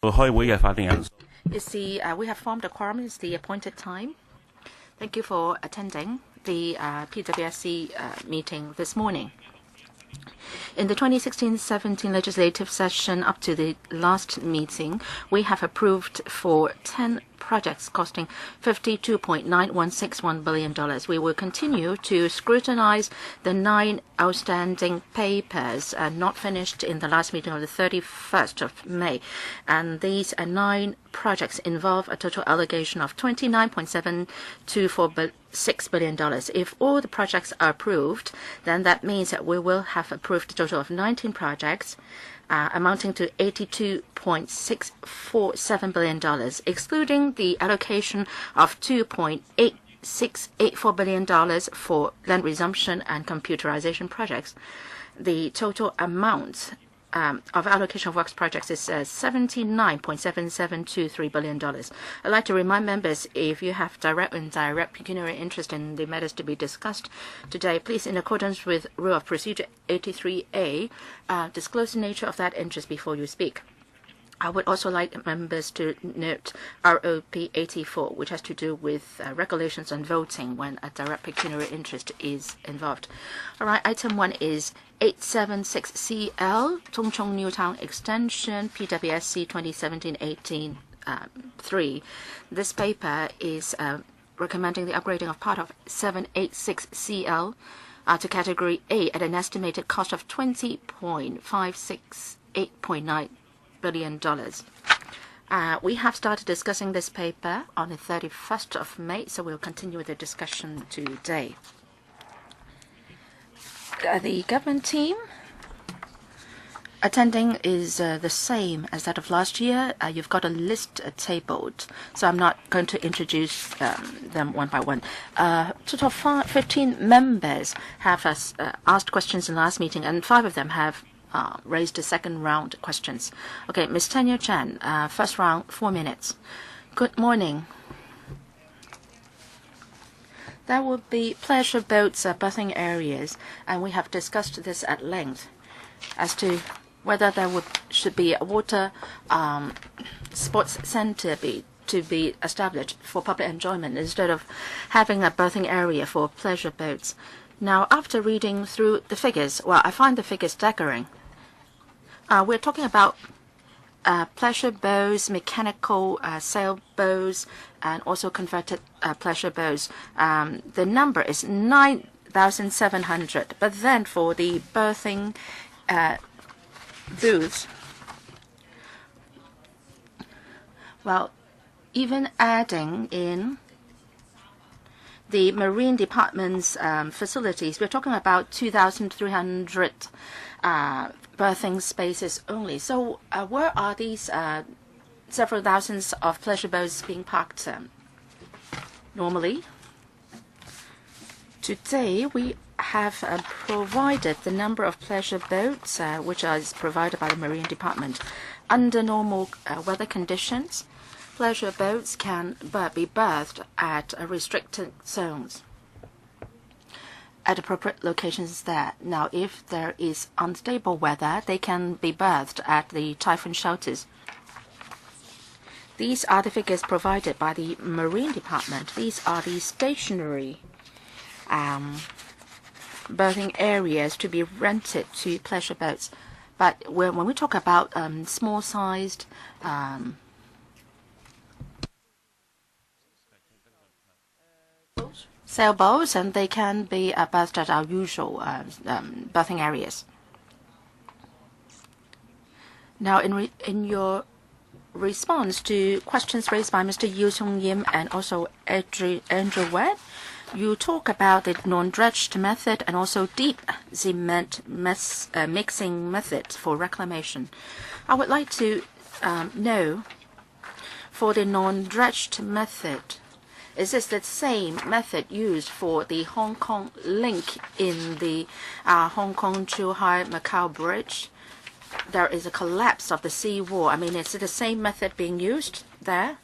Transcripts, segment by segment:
We have formed a quorum. It's the appointed time. Thank you for attending the PWSC meeting this morning. In the 2016-17 legislative session up to the last meeting, we have approved for 10 projects costing $52.9161 billion. We will continue to scrutinize the 9 outstanding papers not finished in the last meeting of the 31st of May. And these 9 projects involve a total allocation of $29.724.6 billion. If all the projects are approved, then that means that we will have approved a total of 19 projects amounting to $82.647 billion, excluding the allocation of $2.8684 billion for land resumption and computerization projects. The total amount of allocation of works projects is $79.7723 billion. I'd like to remind members, if you have direct and indirect pecuniary interest in the matters to be discussed today, please, in accordance with Rule of Procedure 83A, disclose the nature of that interest before you speak. I would also like members to note ROP 84, which has to do with regulations on voting when a direct pecuniary interest is involved. All right, item 1 is 876CL, Tung Newtown Extension, PWSC 2017-18 3. This paper is recommending the upgrading of part of 786CL to Category A at an estimated cost of $20.568.9 billion. We have started discussing this paper on the 31st of May, so we'll continue with the discussion today. The government team attending is the same as that of last year. You've got a list tabled, so I'm not going to introduce them one by one. Total of 15 members have asked questions in the last meeting, and 5 of them have raised the second round questions. Okay, Ms. Tanya Chan, first round, 4 minutes. Good morning. There will be pleasure boats berthing areas, and we have discussed this at length as to whether there should be a water sports center to be established for public enjoyment instead of having a berthing area for pleasure boats. Now, after reading through the figures, well, I find the figures staggering. We're talking about pleasure boats, mechanical sailboats, and also converted pleasure boats. The number is 9,700. But then for the berthing booths, well, even adding in the Marine Department's facilities, we're talking about 2,300 berthing spaces only. So where are these several thousands of pleasure boats being parked normally? Today, we have provided the number of pleasure boats which is provided by the Marine Department. Under normal weather conditions, pleasure boats can be berthed at restricted zones at appropriate locations there. Now, if there is unstable weather, they can be berthed at the typhoon shelters. These are the figures provided by the Marine Department. These are the stationary berthing areas to be rented to pleasure boats. But when we talk about small-sized sailboats, and they can be berthed at our usual berthing areas. Now, in your response to questions raised by Mr. Yu Sung Yim and also Andrew Webb, you talk about the non-dredged method and also deep cement mixing method for reclamation. I would like to know, for the non-dredged method, is this the same method used for the Hong Kong link in the Hong Kong-Zhuhai-Macau bridge? There is a collapse of the seawall. I mean, is it the same method being used there?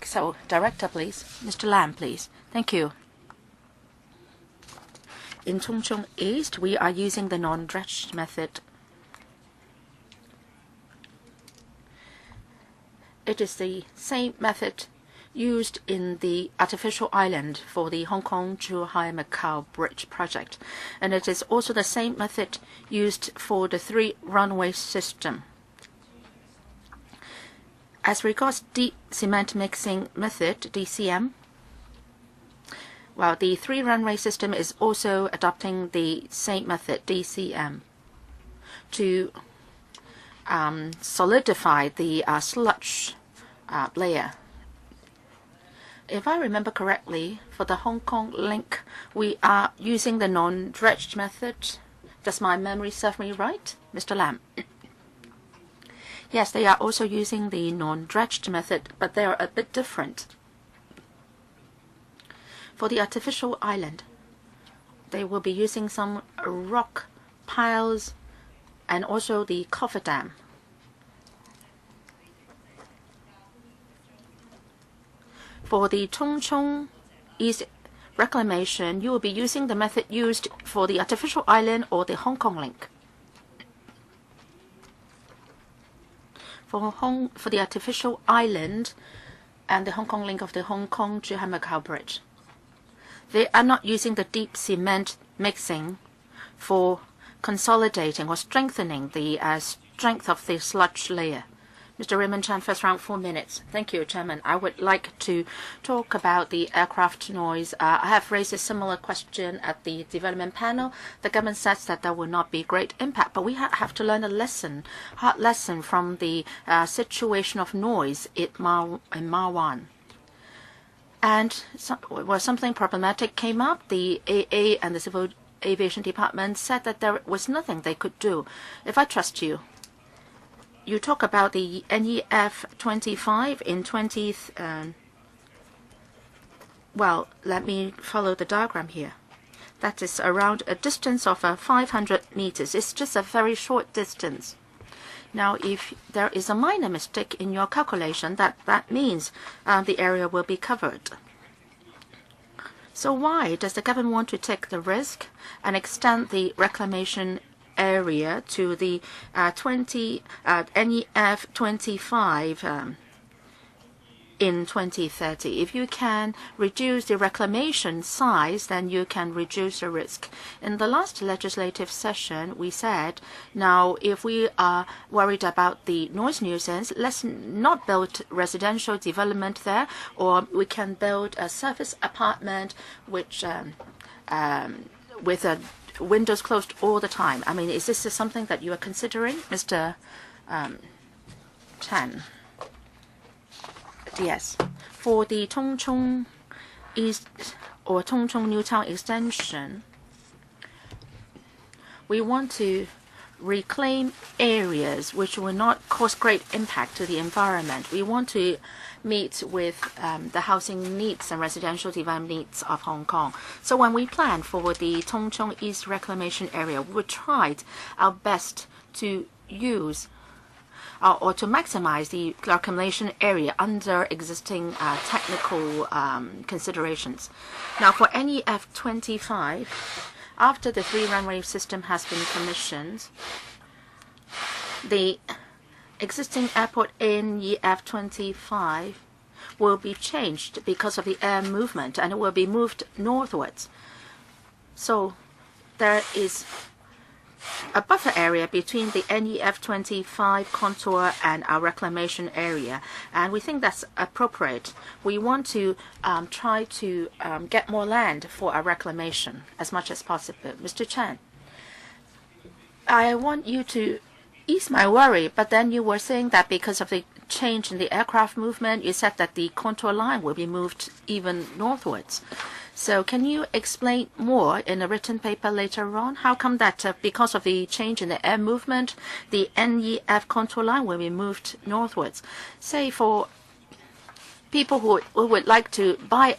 So, Director, please. Mr. Lam, please. Thank you. In Tung Chung East, we are using the non-dredged method. it is the same method used in the artificial island for the Hong Kong-Zhuhai-Macau Bridge project, and it is also the same method used for the 3-runway system. As regards deep cement mixing method, DCM, well, the 3-runway system is also adopting the same method, DCM, to solidify the sludge layer. If I remember correctly, for the Hong Kong link, we are using the non-dredged method. Does my memory serve me right, Mr. Lam? Yes, they are also using the non-dredged method, but they are a bit different. For the artificial island, they will be using some rock piles and also the cofferdam. For the Tung East reclamation, you will be using the method used for the artificial island or the Hong Kong link. For the artificial island and the Hong Kong link of the Hong Kong-Zhuhai-Macau Bridge, they are not using the deep cement mixing for consolidating or strengthening the strength of the sludge layer. Mr. Raymond Chan, first round, 4 minutes. Thank you, Chairman. I would like to talk about the aircraft noise. I have raised a similar question at the development panel. The government says that there will not be great impact, but we have to learn a hard lesson from the situation of noise in Ma Wan. And something problematic came up. The AA and the Civil Aviation Department said that there was nothing they could do. If I trust you, you talk about the NEF 25 in 20th. Well, let me follow the diagram here. That is around a distance of 500 meters. It's just a very short distance. Now, if there is a minor mistake in your calculation, that means the area will be covered. So why does the government want to take the risk and extend the reclamation area to the NEF 25 in 2030? If you can reduce the reclamation size, then you can reduce the risk. In the last legislative session, we said, now if we are worried about the noise nuisance, let's not build residential development there, or we can build a service apartment which with windows closed all the time. I mean, is this something that you are considering, Mr. Chan? Yes. For the Tung Chung East or Tung Chung New Town extension, we want to reclaim areas which will not cause great impact to the environment. We want to meet with the housing needs and residential development needs of Hong Kong. So when we plan for the Tung Chung East reclamation area, we tried our best to use or to maximize the accumulation area under existing technical considerations. Now for NEF 25, after the 3-runway system has been commissioned, the existing airport NEF 25 will be changed because of the air movement, and it will be moved northwards. So there is a buffer area between the NEF 25 contour and our reclamation area, and we think that's appropriate. We want to try to get more land for our reclamation as much as possible. Mr. Chan, I want you to ease my worry, but then you were saying that because of the change in the aircraft movement, you said that the contour line will be moved even northwards. So can you explain more in a written paper later on? How come that because of the change in the air movement, the NEF contour line will be moved northwards? Say for people who would like to buy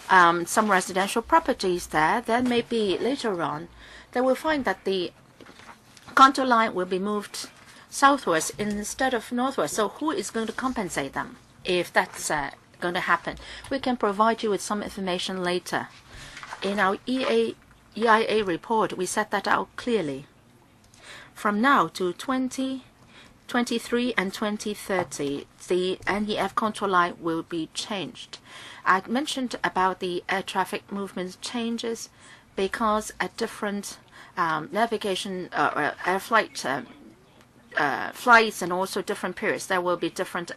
some residential properties there, then maybe later on they will find that the contour line will be moved southwards instead of northwards. So who is going to compensate them if that's going to happen? We can provide you with some information later. In our EIA report, we set that out clearly. From now to 2025, 2023 and 2030, the NEF contour line will be changed. I mentioned about the air traffic movement changes because at different navigation air flight flights and also different periods, there will be different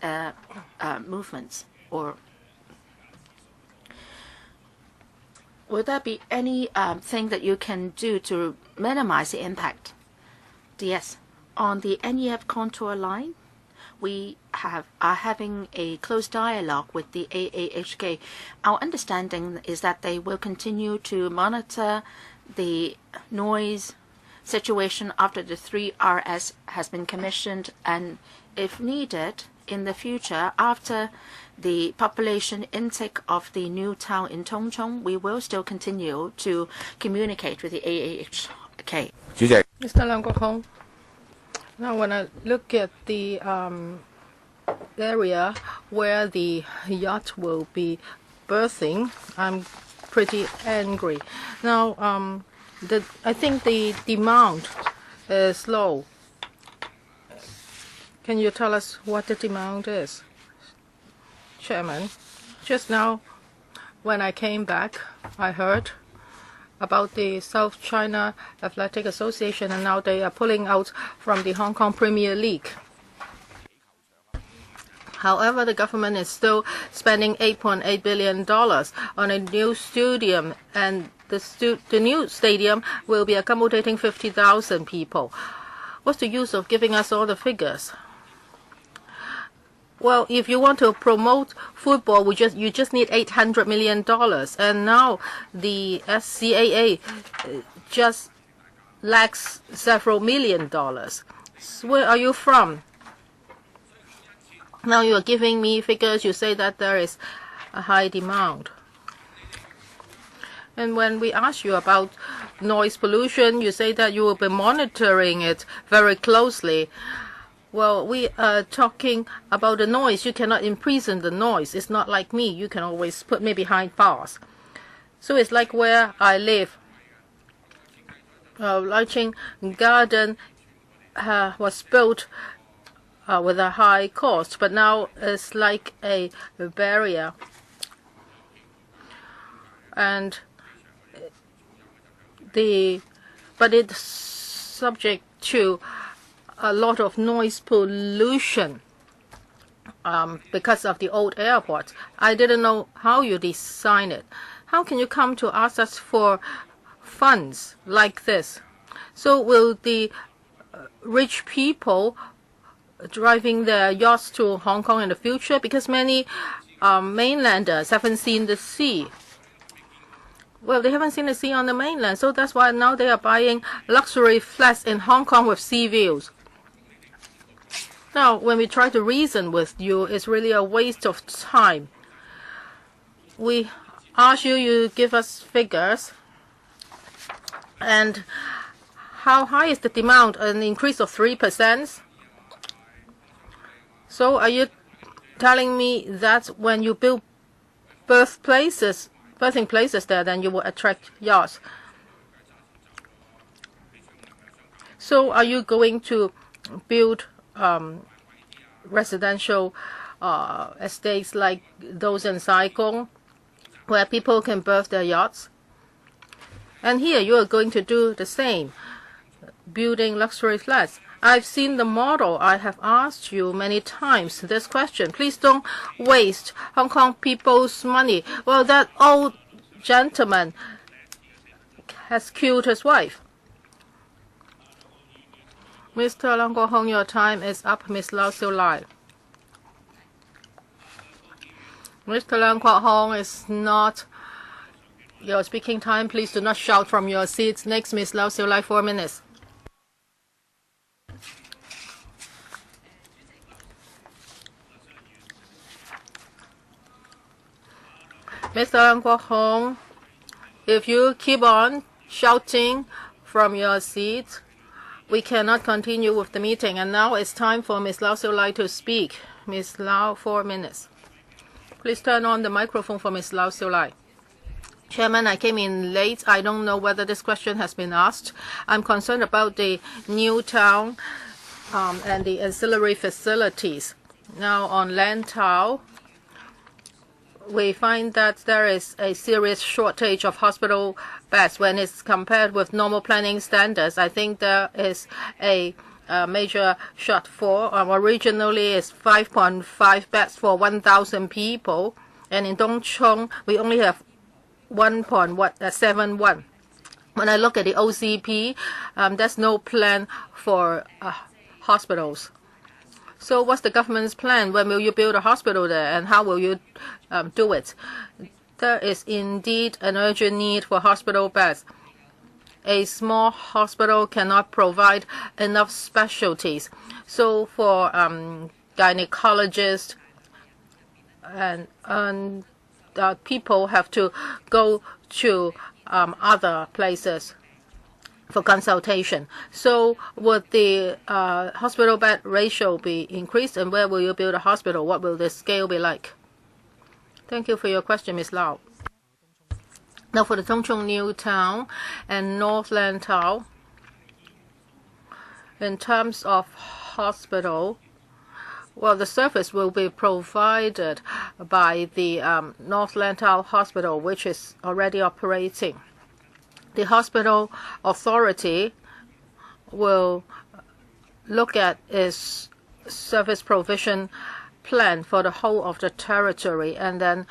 movements. Or will there be any thing that you can do to minimize the impact? Yes, on the NEF contour line, we are having a close dialogue with the AAHK. Our understanding is that they will continue to monitor the noise situation after the 3RS has been commissioned, and if needed in the future, after the population intake of the new town in Tung, we will still continue to communicate with the AAHK. Mr. Lang Kwok-hong, now when I look at the area where the yacht will be berthing, I'm pretty angry. Now, I think the demand is low. Can you tell us what the demand is? Chairman, just now when I came back, I heard about the South China Athletic Association, and now they are pulling out from the Hong Kong Premier League. However, the government is still spending $8.8 billion on a new stadium, and the new stadium will be accommodating 50,000 people. What's the use of giving us all the figures? Well, if you want to promote football, you just need $800 million, and now the SCAA just lacks several $million. So where are you from? Now you are giving me figures. You say that there is a high demand. And when we ask you about noise pollution, you say that you will be monitoring it very closely. Well, we are talking about the noise. You cannot imprison the noise. It's not like me. You can always put me behind bars. So it's like where I live. Liching Garden was built with a high cost, but now it's like a barrier. And but it's subject to a lot of noise pollution because of the old airport. I didn't know how you design it. How can you come to ask us for funds like this? So will the rich people driving their yachts to Hong Kong in the future? Because many mainlanders haven't seen the sea. Well, they haven't seen the sea on the mainland, so that's why now they are buying luxury flats in Hong Kong with sea views. Now, when we try to reason with you, it's really a waste of time. We ask you, you give us figures. And how high is the demand? An increase of 3%? So are you telling me that when you build birthing places there, then you will attract yachts? So are you going to build residential estates like those in Saigon, where people can berth their yachts? And here you are going to do the same, building luxury flats. I've seen the model. I have asked you many times this question. Please don't waste Hong Kong people's money. Well, that old gentleman has killed his wife. Mr. Lang Kwok-hong, your time is up. Ms. Lau Siu Lai. Mr. Lang Kwok-hong, is not your speaking time. Please do not shout from your seats. Next, Ms. Lau Siu Lai, 4 minutes. Mr. Lang Kwok-hong, if you keep on shouting from your seat, we cannot continue with the meeting. And now it's time for Ms. Lau Siu Lai to speak. Ms. Lau, 4 minutes. Please turn on the microphone for Ms. Lau Siu Lai. Chairman, I came in late. I don't know whether this question has been asked. I'm concerned about the new town and the ancillary facilities. Now on Lantau, we find that there is a serious shortage of hospital beds when it's compared with normal planning standards. I think there is a major shortfall. Originally, it's 5.5 beds for 1,000 people, and in Chung, we only have 1.71. When I look at the OCP, there's no plan for hospitals. So what's the government's plan? When will you build a hospital there, and how will you do it? There is indeed an urgent need for hospital beds. A small hospital cannot provide enough specialties. So for gynecologists and people have to go to other places for consultation. So would the hospital bed ratio be increased, and where will you build a hospital? What will the scale be like? Thank you for your question, Ms. Lau. Now for the Tung Chung New Town and North Lantau, in terms of hospital, well, the service will be provided by the North Lantau Hospital, which is already operating. The hospital authority will look at its service provision plan for the whole of the territory, and then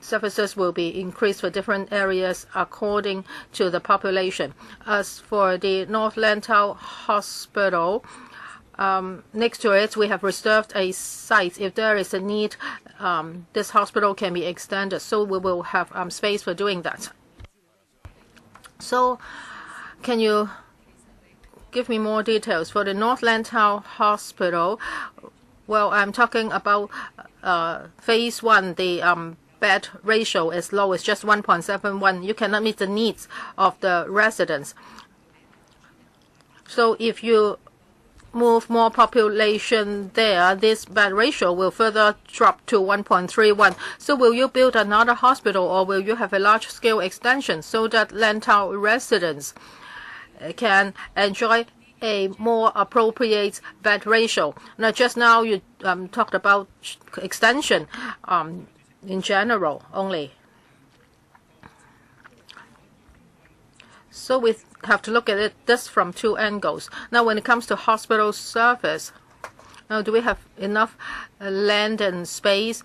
services will be increased for different areas according to the population. As for the North Lantau Hospital, next to it, we have reserved a site. If there is a need, this hospital can be extended, so we will have space for doing that. So can you give me more details? For the North Lantau Hospital, well, I'm talking about phase 1. The bed ratio is low. It's just 1.71. You cannot meet the needs of the residents. So if you move more population there, this bed ratio will further drop to 1.31. So will you build another hospital, or will you have a large-scale extension so that Lantau residents can enjoy a more appropriate bed ratio? Now, just now you talked about extension in general only. So we have to look at this from two angles. Now, when it comes to hospital service, now do we have enough land and space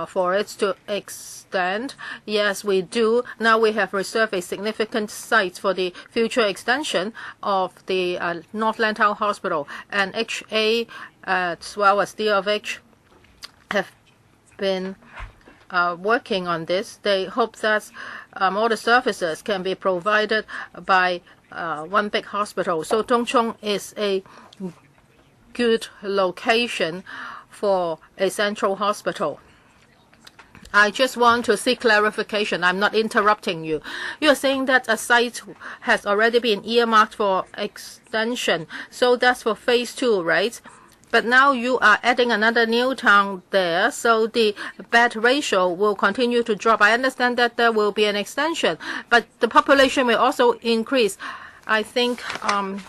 for it to extend? Yes, we do. Now we have reserved a significant site for the future extension of the North Lantau Hospital, and HA as well as D of H have been working on this. They hope that all the services can be provided by one big hospital. So Tung Chung is a good location for a central hospital. I just want to seek clarification. I'm not interrupting you. You are saying that a site has already been earmarked for extension. So that's for phase 2, right? But now you are adding another new town there, so the bed ratio will continue to drop. I understand that there will be an extension, but the population will also increase. I think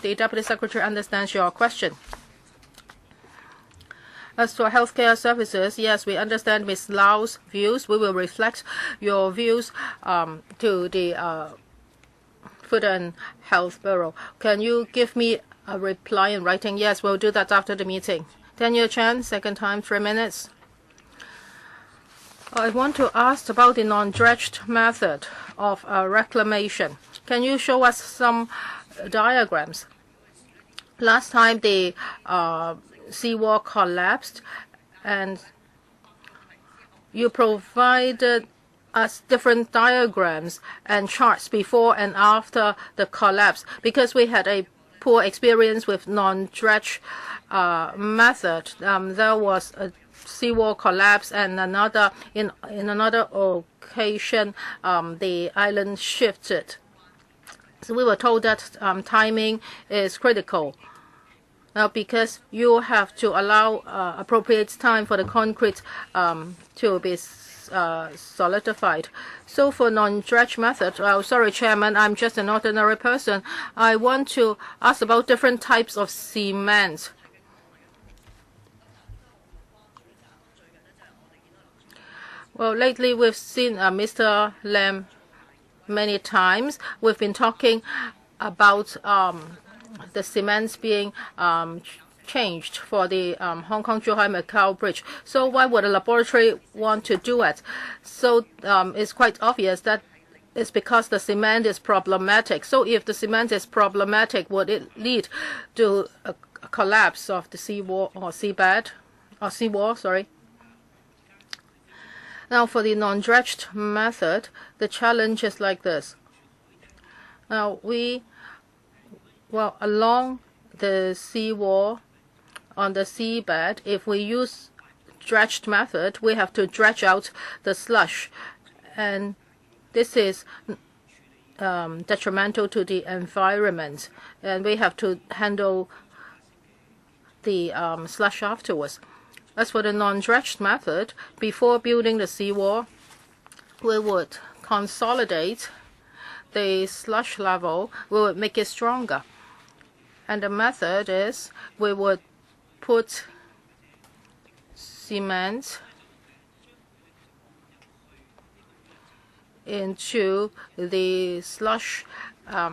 the Deputy Secretary understands your question. As for healthcare services, yes, we understand Ms. Lau's views. We will reflect your views to the Food and Health Bureau. Can you give me a reply in writing? Yes, we'll do that after the meeting. Daniel Chan, second time, 3 minutes. I want to ask about the non-dredged method of reclamation. Can you show us some diagrams? Last time the seawall collapsed, and you provided us different diagrams and charts before and after the collapse, because we had a poor experience with non-dredge method. There was a seawall collapse, and another in another occasion the island shifted. So we were told that timing is critical. Now, because you have to allow appropriate time for the concrete to be solidified. So for non-dredge method, sorry, Chairman, I'm just an ordinary person. I want to ask about different types of cement. Well, lately we've seen Mr. Lam many times. We've been talking about the cements being changed for the Hong Kong-Zhuhai-Macau Bridge. So why would a laboratory want to do it? So it's quite obvious that it's because the cement is problematic. So if the cement is problematic, would it lead to a collapse of the seawall or seabed or seawall? Sorry. Now for the non-dredged method, the challenge is like this. Now along the seawall on the seabed, if we use dredged method, we have to dredge out the slush, and this is detrimental to the environment, and we have to handle the slush afterwards. As for the non-dredged method, before building the seawall, we would consolidate the slush level, we would make it stronger. And the method is we would put cement into the slush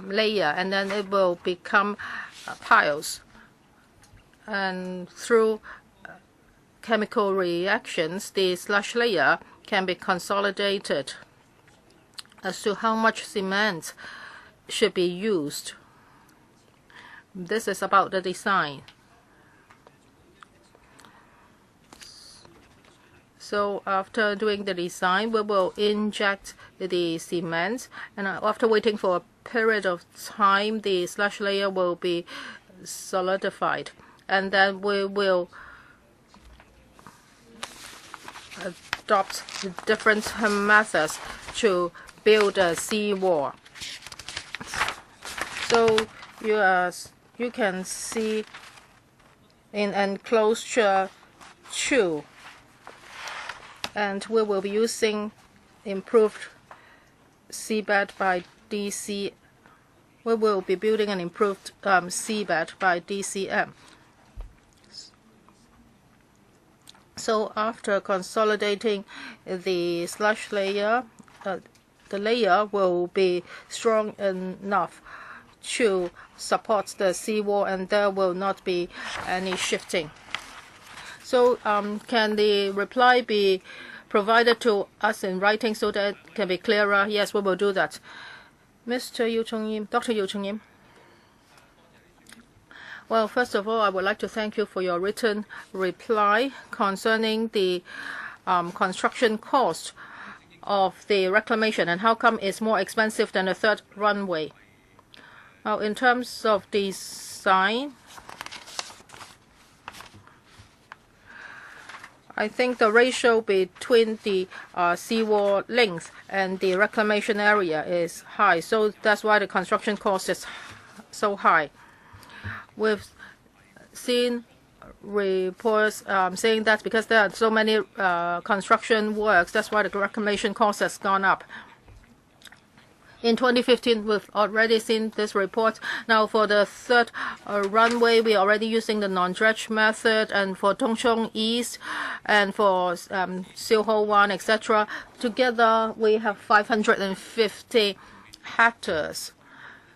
layer, and then it will become piles. And through chemical reactions, the slush layer can be consolidated. As to how much cement should be used, this is about the design. So after doing the design, we will inject the cement, and after waiting for a period of time, the slush layer will be solidified, and then we will adopt different methods to build a seawall. So you can see in enclosure 2, and we will be using improved seabed by DC. We will be building an improved seabed by DCM. So after consolidating the slush layer, the layer will be strong enough to support the seawall, and there will not be any shifting. So can the reply be provided to us in writing so that it can be clearer? Yes, we will do that. Mr. Yu Chung Yim, Dr. Yu Chung Yim. Well, first of all, I would like to thank you for your written reply concerning the construction cost of the reclamation and how come it's more expensive than the third runway. Now, in terms of design, I think the ratio between the seawall length and the reclamation area is high, so that's why the construction cost is so high. We've seen reports saying that because there are so many construction works, that's why the reclamation cost has gone up. In 2015, we've already seen this report. Now, for the third runway, we're already using the non-dredge method, and for Tung East and for Silho 1, etc. Together, we have 550 hectares.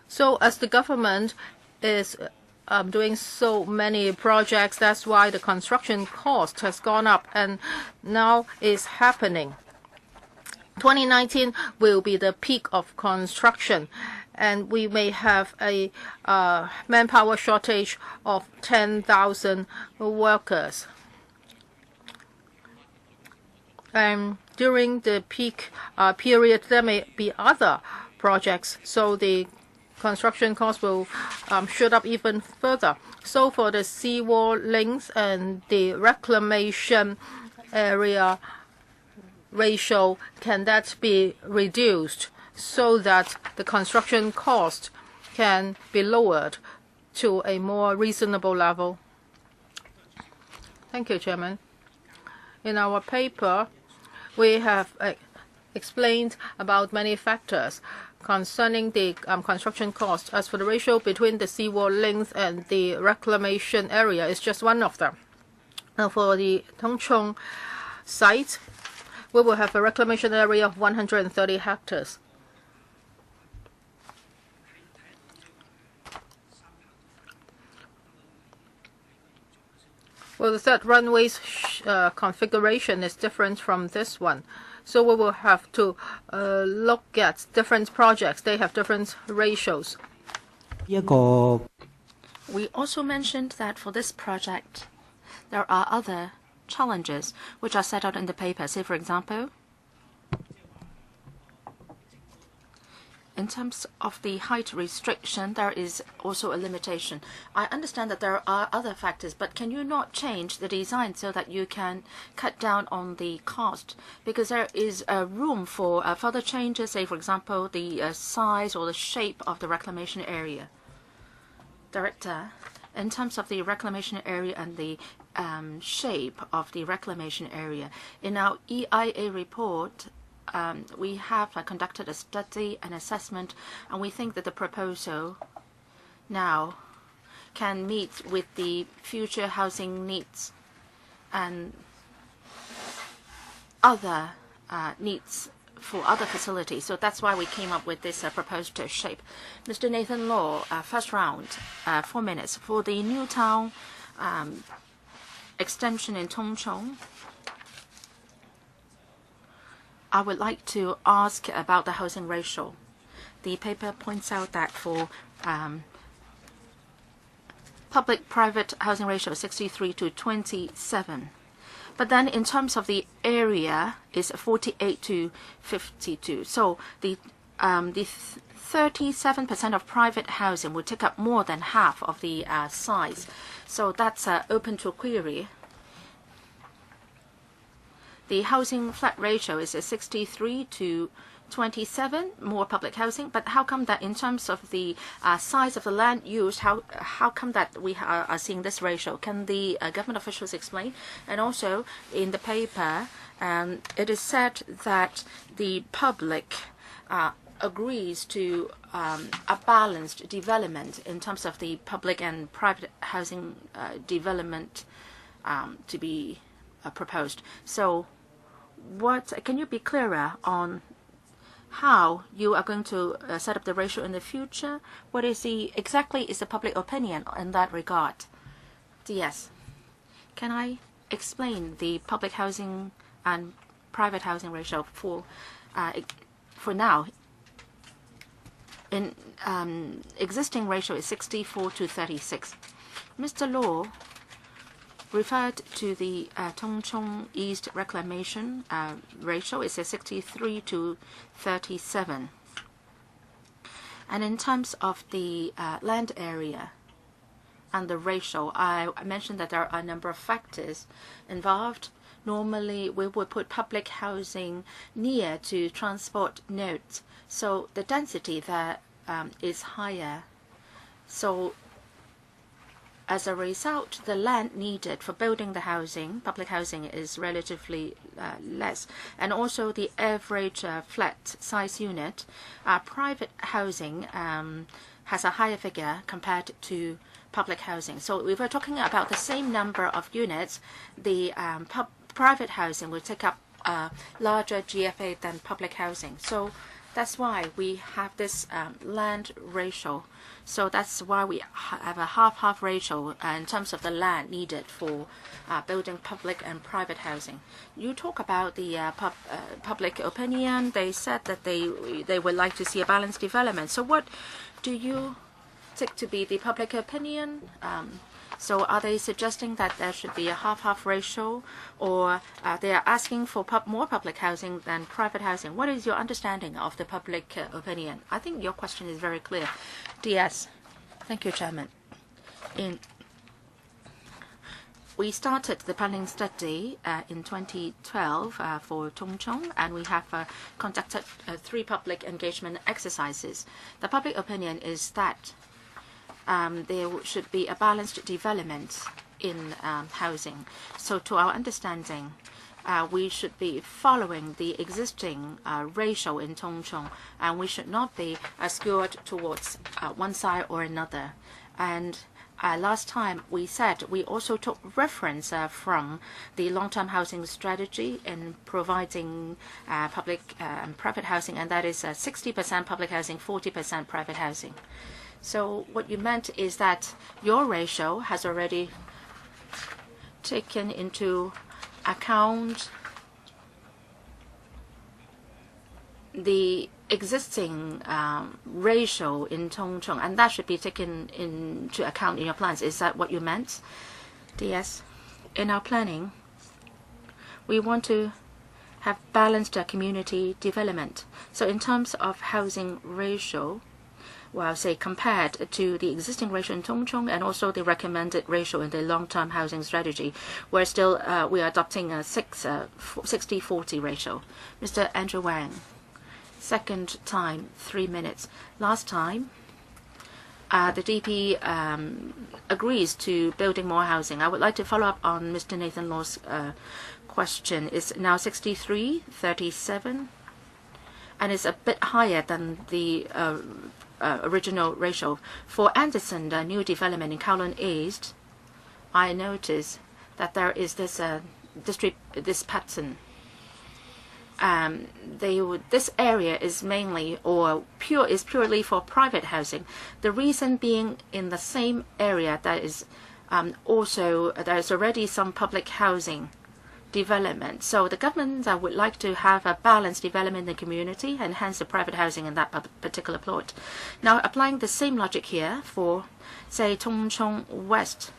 So as the government is doing so many projects, that's why the construction cost has gone up, and now is happening. 2019 will be the peak of construction, and we may have a manpower shortage of 10,000 workers. And during the peak period, there may be other projects, so the construction cost will shoot up even further. So for the seawall length and the reclamation area ratio, can that be reduced so that the construction cost can be lowered to a more reasonable level? Thank you, Chairman. In our paper, we have explained about many factors concerning the construction cost. As for the ratio between the seawall length and the reclamation area, is just one of them. Now for the Tung site, we will have a reclamation area of 130 hectares. Well, the third runway's configuration is different from this one. So we will have to look at different projects. They have different ratios. We also mentioned that for this project, there are other challenges which are set out in the paper. Say, for example, in terms of the height restriction, there is also a limitation. I understand that there are other factors, but can you not change the design so that you can cut down on the cost? Because there is room for further changes, say, for example, the size or the shape of the reclamation area. Director, in terms of the reclamation area and the shape of the reclamation area, in our EIA report, we have conducted a study and assessment, and we think that the proposal now can meet with the future housing needs and other needs for other facilities. So that's why we came up with this proposed shape. Mr. Nathan Law, first round, 4 minutes. For the new town extension in Tung, I would like to ask about the housing ratio. The paper points out that for public-private housing ratio 63 to 27. But then in terms of the area is 48 to 52. So the 37% of private housing would take up more than half of the size. So that's open to query. The housing flat ratio is 63 to 27, more public housing. But how come that in terms of the size of the land used, how come that we are seeing this ratio? Can the government officials explain? And also in the paper, it is said that the public agrees to a balanced development in terms of the public and private housing development to be proposed. So can you be clearer on how you are going to set up the ratio in the future? What is exactly the public opinion in that regard? Yes. Can I explain the public housing and private housing ratio for now? In existing ratio is 64 to 36. Mr. Law referred to the Tung East reclamation ratio. It's a 63 to 37. And in terms of the land area and the ratio, I mentioned that there are a number of factors involved. Normally, we would put public housing near to transport nodes, so the density there is higher. So as a result, the land needed for building the housing, public housing, is relatively less. And also the average flat size unit, private housing has a higher figure compared to public housing. So if we're talking about the same number of units, the private housing will take up a larger GFA than public housing. So that's why we have this land ratio. So that's why we have a half-half ratio in terms of the land needed for building public and private housing. You talk about the public opinion. They said that they would like to see a balanced development. So what do you take to be the public opinion? So are they suggesting that there should be a half-half ratio, or they are asking for more public housing than private housing? What is your understanding of the public opinion? I think your question is very clear. DS. Thank you, Chairman. We started the planning study in 2012 for Tung, and we have conducted 3 public engagement exercises. The public opinion is that there should be a balanced development in housing. So to our understanding, we should be following the existing ratio in Tung, and we should not be skewed towards one side or another. And last time we said we also took reference from the long-term housing strategy in providing public and private housing, and that is 60% public housing, 40% private housing. So what you meant is that your ratio has already taken into account the existing ratio in Chung, and that should be taken into account in your plans. Is that what you meant? Yes. In our planning, we want to have balanced community development. So in terms of housing ratio, well, say compared to the existing ratio in Tung and also the recommended ratio in the long-term housing strategy, we are adopting a 60-40 ratio. Mr. Andrew Wang. Second time, 3 minutes. Last time, the DP agrees to building more housing. I would like to follow up on Mr. Nathan Law's question. It's now 63-37, and it's a bit higher than the original ratio. For Anderson, the new development in Kowloon East, I noticed that there is this this pattern. This area is mainly purely for private housing. The reason being, in the same area that is there is already some public housing development. So the government would like to have a balanced development in the community and hence the private housing in that particular plot. Now applying the same logic here for, say, Tung Chung West.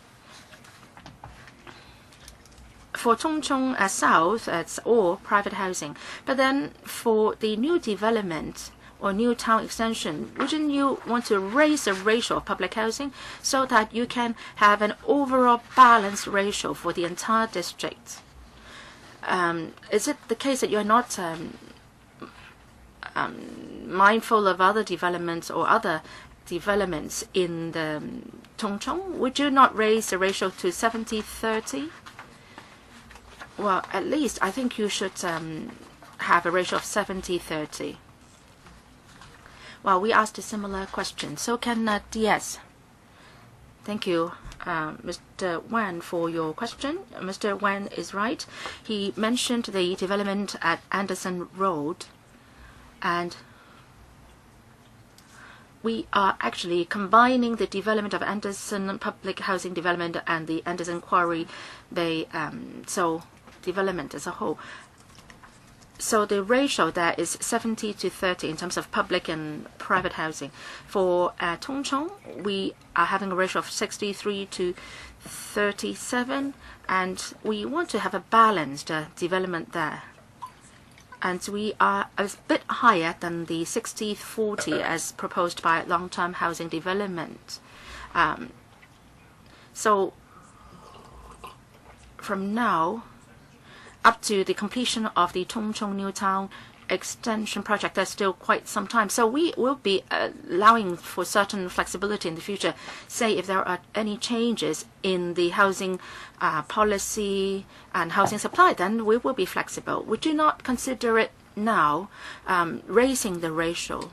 For Tung Chung South, it's all private housing. But then for the new development or new town extension, wouldn't you want to raise the ratio of public housing so that you can have an overall balanced ratio for the entire district? Is it the case that you're not mindful of other developments or other developments in the Tung Chung? Would you not raise the ratio to 70-30? Well, at least I think you should have a ratio of 70-30. Well, we asked a similar question. So can DS. Thank you, Mr. Wan, for your question. Mr. Wan is right. He mentioned the development at Anderson Road, and we are actually combining the development of Anderson public housing development and the Anderson Quarry Bay development as a whole. So the ratio there is 70-30 in terms of public and private housing. For Tung Chung, we are having a ratio of 63-37, and we want to have a balanced development there. And we are a bit higher than the 60-40 as proposed by long-term housing development. So from now up to the completion of the Tung Chung New Town extension project, there's still quite some time. So we will be allowing for certain flexibility in the future. Say if there are any changes in the housing policy and housing supply, then we will be flexible. Would you not consider it now, raising the ratio?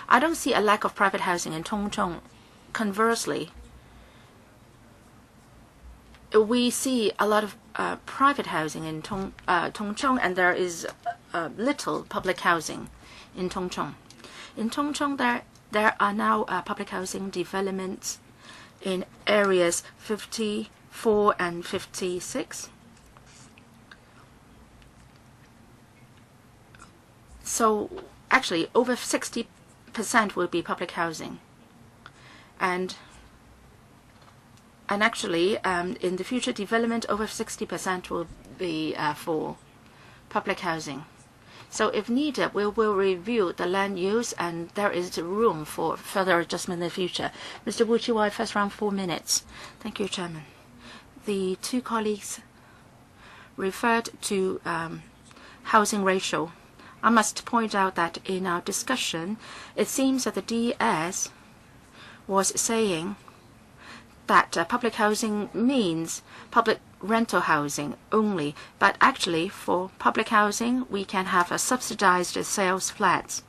I don't see a lack of private housing in Tung Chung. Conversely, we see a lot of private housing in Tung Chung, and there is little public housing in Tung Chung. In Tung Chung, there are now public housing developments in areas 54 and 56. So actually, over 60% will be public housing, and actually, in the future development, over 60% will be for public housing. So if needed, we will review the land use, and there is room for further adjustment in the future. Mr. Wu Chi-wai, first round, 4 minutes. Thank you, Chairman. The two colleagues referred to housing ratio. I must point out that in our discussion, it seems that the DS was saying that public housing means public rental housing only, but actually for public housing we can have a subsidized sales flats.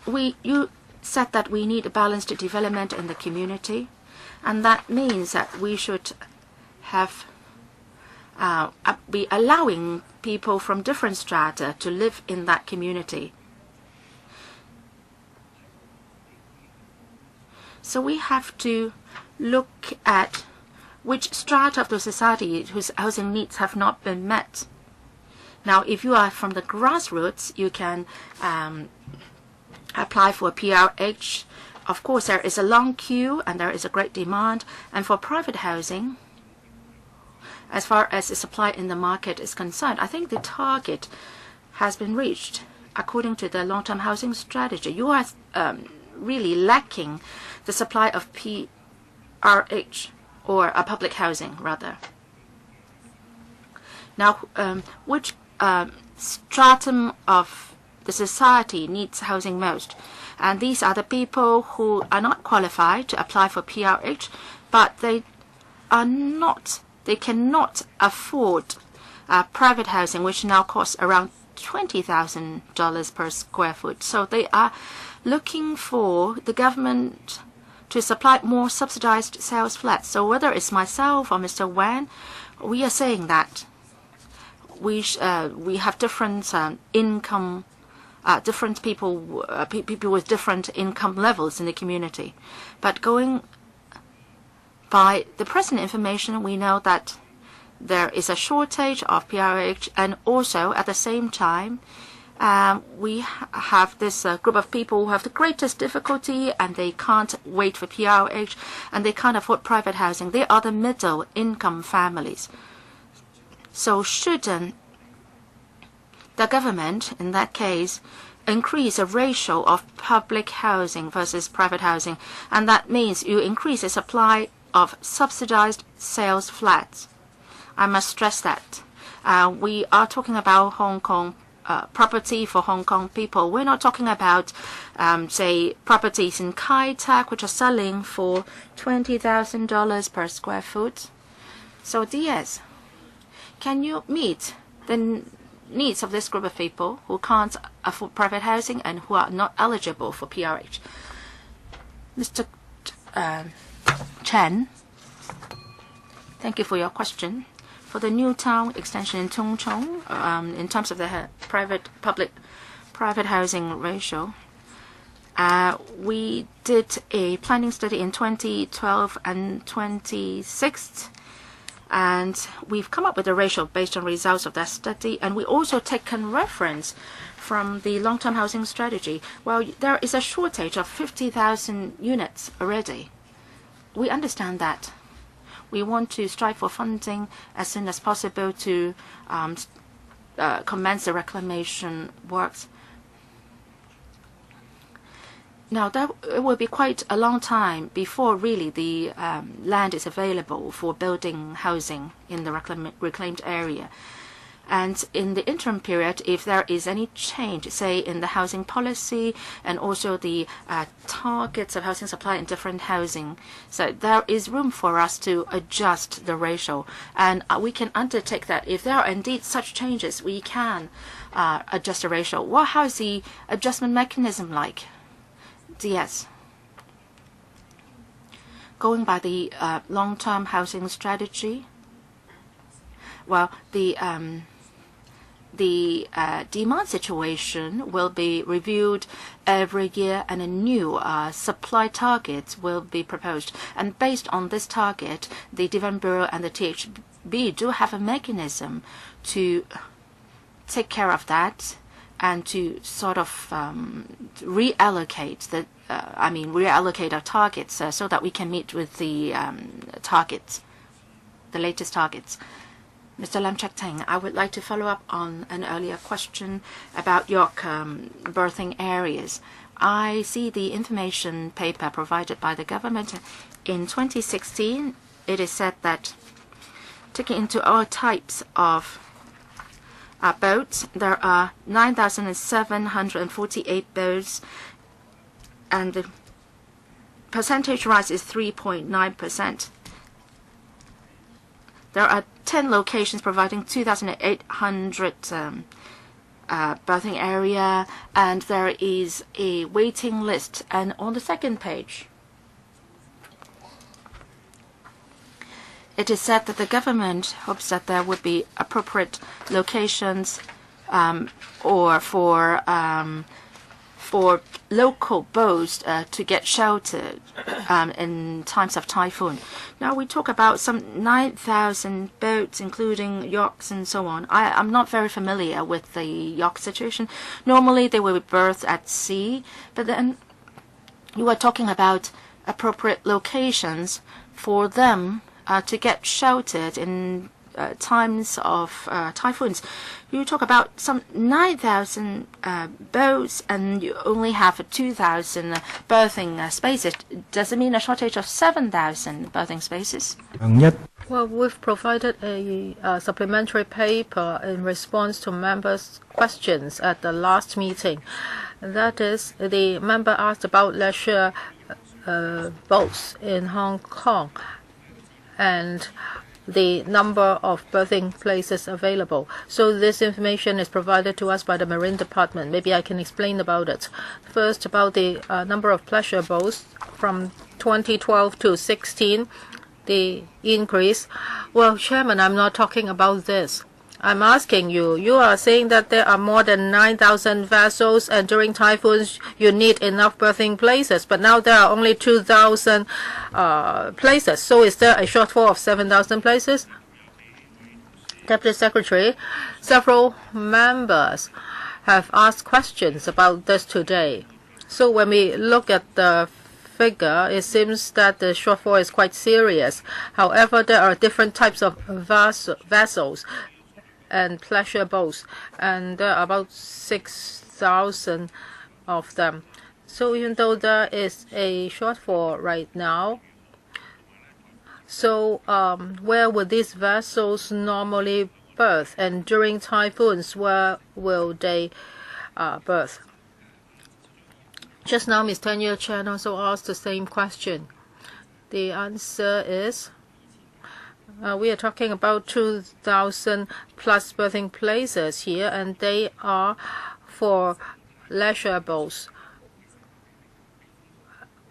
You said that we need a balanced development in the community, and that means that we should have be allowing people from different strata to live in that community. So we have to look at which strata of the society whose housing needs have not been met. Now, if you are from the grassroots, you can apply for a PRH. Of course, there is a long queue and there is a great demand. And for private housing, as far as the supply in the market is concerned, I think the target has been reached according to the long-term housing strategy. You are really lacking the supply of PRH, or a public housing, rather. Now, which stratum of the society needs housing most? And these are the people who are not qualified to apply for PRH, but they cannot afford private housing, which now costs around $20,000 per square foot. So they are looking for the government to supply more subsidized sales flats. So whether it's myself or Mr. Wan, we are saying that we have different income, different people with different income levels in the community. But going by the present information, we know that there is a shortage of PRH, and also at the same time, we have this group of people who have the greatest difficulty, and they can't wait for PRH, and they can't afford private housing. They are the middle income families. So shouldn't the government, in that case, increase the ratio of public housing versus private housing? And that means you increase the supply of subsidized sales flats. I must stress that. We are talking about Hong Kong property for Hong Kong people. We're not talking about, say, properties in Kai Tak, which are selling for $20,000 per square foot. So, DS, can you meet the needs of this group of people who can't afford private housing and who are not eligible for PRH? Mr. Chen, thank you for your question. For the new town extension in Tung, in terms of the private housing ratio, we did a planning study in 2012 and 2016, and we've come up with a ratio based on results of that study, and we also taken reference from the long-term housing strategy. Well, there is a shortage of 50,000 units already. We understand that. We want to strive for funding as soon as possible to commence the reclamation works. Now, it will be quite a long time before really the land is available for building housing in the reclaimed area. And in the interim period, if there is any change, say in the housing policy and also the targets of housing supply in different housing, so there is room for us to adjust the ratio. And we can undertake that. If there are indeed such changes, we can adjust the ratio. Well, how is the adjustment mechanism like? DS. Going by the long-term housing strategy, well, the demand situation will be reviewed every year, and a new supply targets will be proposed. And based on this target, the Development Bureau and the THB do have a mechanism to take care of that and to sort of reallocate our targets so that we can meet with the targets, the latest targets. Mr. Lam Chek Teng, I would like to follow up on an earlier question about your birthing areas. I see the information paper provided by the government. In 2016, it is said that taking into all types of boats, there are 9,748 boats, and the percentage rise is 3.9%. There are 10 locations providing 2,800 berthing area, and there is a waiting list. And on the second page, it is said that the government hopes that there would be appropriate locations or for local boats to get sheltered in times of typhoon. Now we talk about some 9,000 boats, including yachts and so on. I'm not very familiar with the yacht situation. Normally they will be berthed at sea, but then you are talking about appropriate locations for them to get sheltered in times of typhoons. You talk about some 9,000 boats and you only have 2,000 berthing spaces. Does it mean a shortage of 7,000 berthing spaces? Well, we've provided a supplementary paper in response to members' questions at the last meeting. That is, the member asked about leisure boats in Hong Kong and the number of berthing places available. So this information is provided to us by the Marine Department. Maybe I can explain about it. First, about the number of pleasure boats from 2012 to 16, the increase. Well, Chairman, I'm not talking about this. I'm asking you, you are saying that there are more than 9,000 vessels and during typhoons you need enough berthing places, but now there are only 2,000 places. So is there a shortfall of 7,000 places? Deputy Secretary, several members have asked questions about this today. So when we look at the figure, it seems that the shortfall is quite serious. However, there are different types of vessels and pleasure boats, and there are about 6,000 of them. So even though there is a shortfall right now, so where would these vessels normally berth? And during typhoons, where will they berth? Just now, Ms. Tanya Chen also asked the same question. The answer is we are talking about 2,000 plus berthing places here, and they are for leisure boats.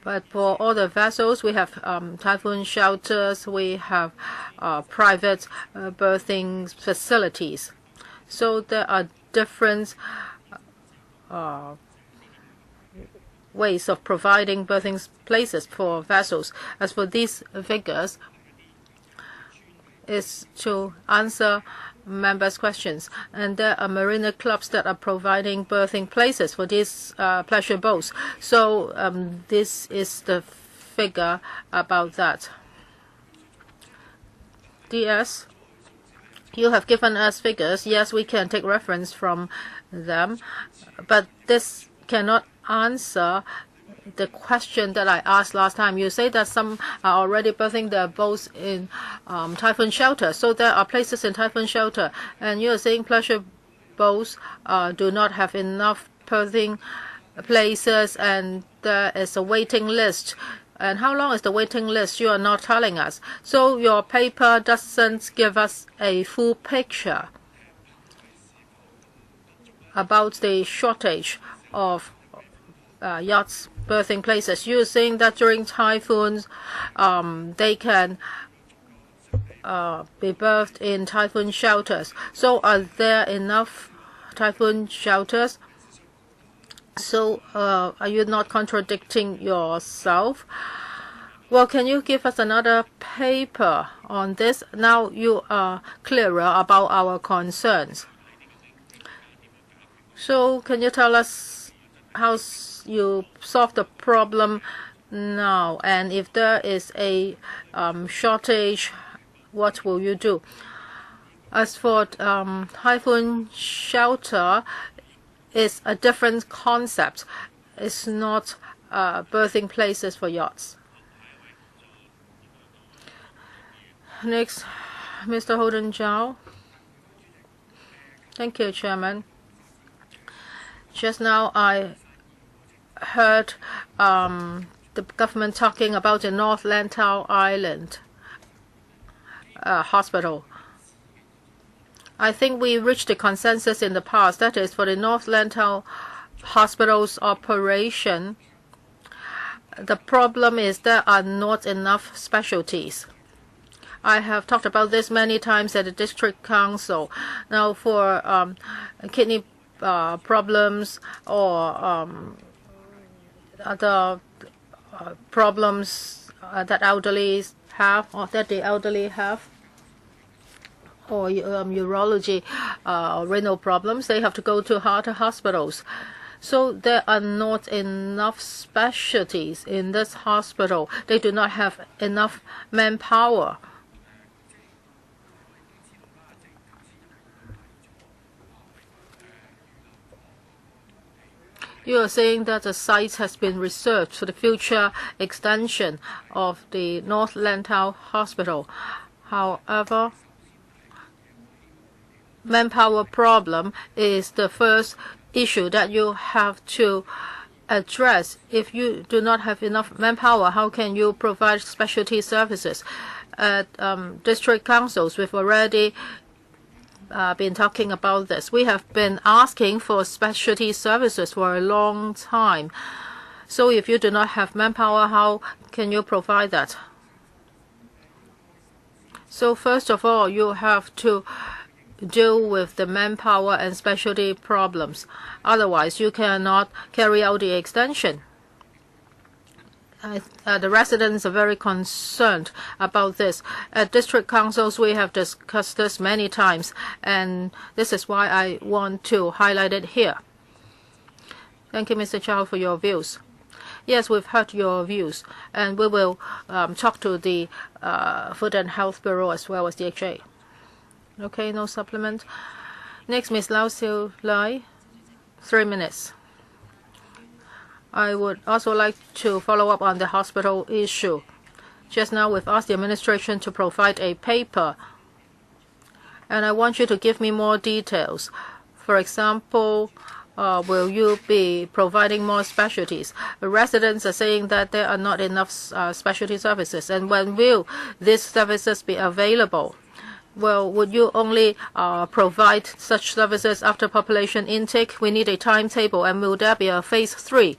But for all the vessels, we have typhoon shelters, we have private berthing facilities. So there are different ways of providing berthing places for vessels. As for these figures, is to answer members' questions. And there are marina clubs that are providing berthing places for these pleasure boats. So this is the figure about that. DS, you have given us figures. Yes, we can take reference from them, but this cannot answer the question that I asked last time. You say that some are already berthing their boats in typhoon shelter. So there are places in typhoon shelter. And you are saying pleasure boats do not have enough berthing places and there is a waiting list. And how long is the waiting list? You are not telling us. So your paper doesn't give us a full picture about the shortage of yachts berthing places. You're saying that during typhoons, they can be berthed in typhoon shelters. So are there enough typhoon shelters? So are you not contradicting yourself? Well, can you give us another paper on this? Now you are clearer about our concerns. So can you tell us how you solve the problem now, and if there is a shortage, what will you do? As for typhoon shelter, it's a different concept. It's not berthing places for yachts. Next, Mr. Holden Zhao. Thank you, Chairman. Just now I heard the government talking about the North Lantau Island hospital. I think we reached a consensus in the past. That is, for the North Lantau Hospital's operation, the problem is there are not enough specialties. I have talked about this many times at the district council. Now, for kidney problems or other problems that elderly have, or that the elderly have, or urology, renal problems, they have to go to harder hospitals. So there are not enough specialties in this hospital. They do not have enough manpower. You are saying that the site has been reserved for the future extension of the North Lantau Hospital. However, manpower problem is the first issue that you have to address. If you do not have enough manpower, how can you provide specialty services? At district councils, we've already been talking about this. We have been asking for specialty services for a long time. So if you do not have manpower, how can you provide that? So first of all, you have to deal with the manpower and specialty problems. Otherwise, you cannot carry out the extension. The residents are very concerned about this. At district councils, we have discussed this many times, and this is why I want to highlight it here. Thank you, Mr. Chow, for your views. Yes, we've heard your views, and we will talk to the Food and Health Bureau as well as DHA. Okay, no supplement. Next, Ms. Lau Siu Lai, 3 minutes. I would also like to follow up on the hospital issue. Just now, we've asked the administration to provide a paper, and I want you to give me more details. For example, will you be providing more specialties? The residents are saying that there are not enough specialty services, and when will these services be available? Well, would you only provide such services after population intake? We need a timetable, and will there be a phase 3?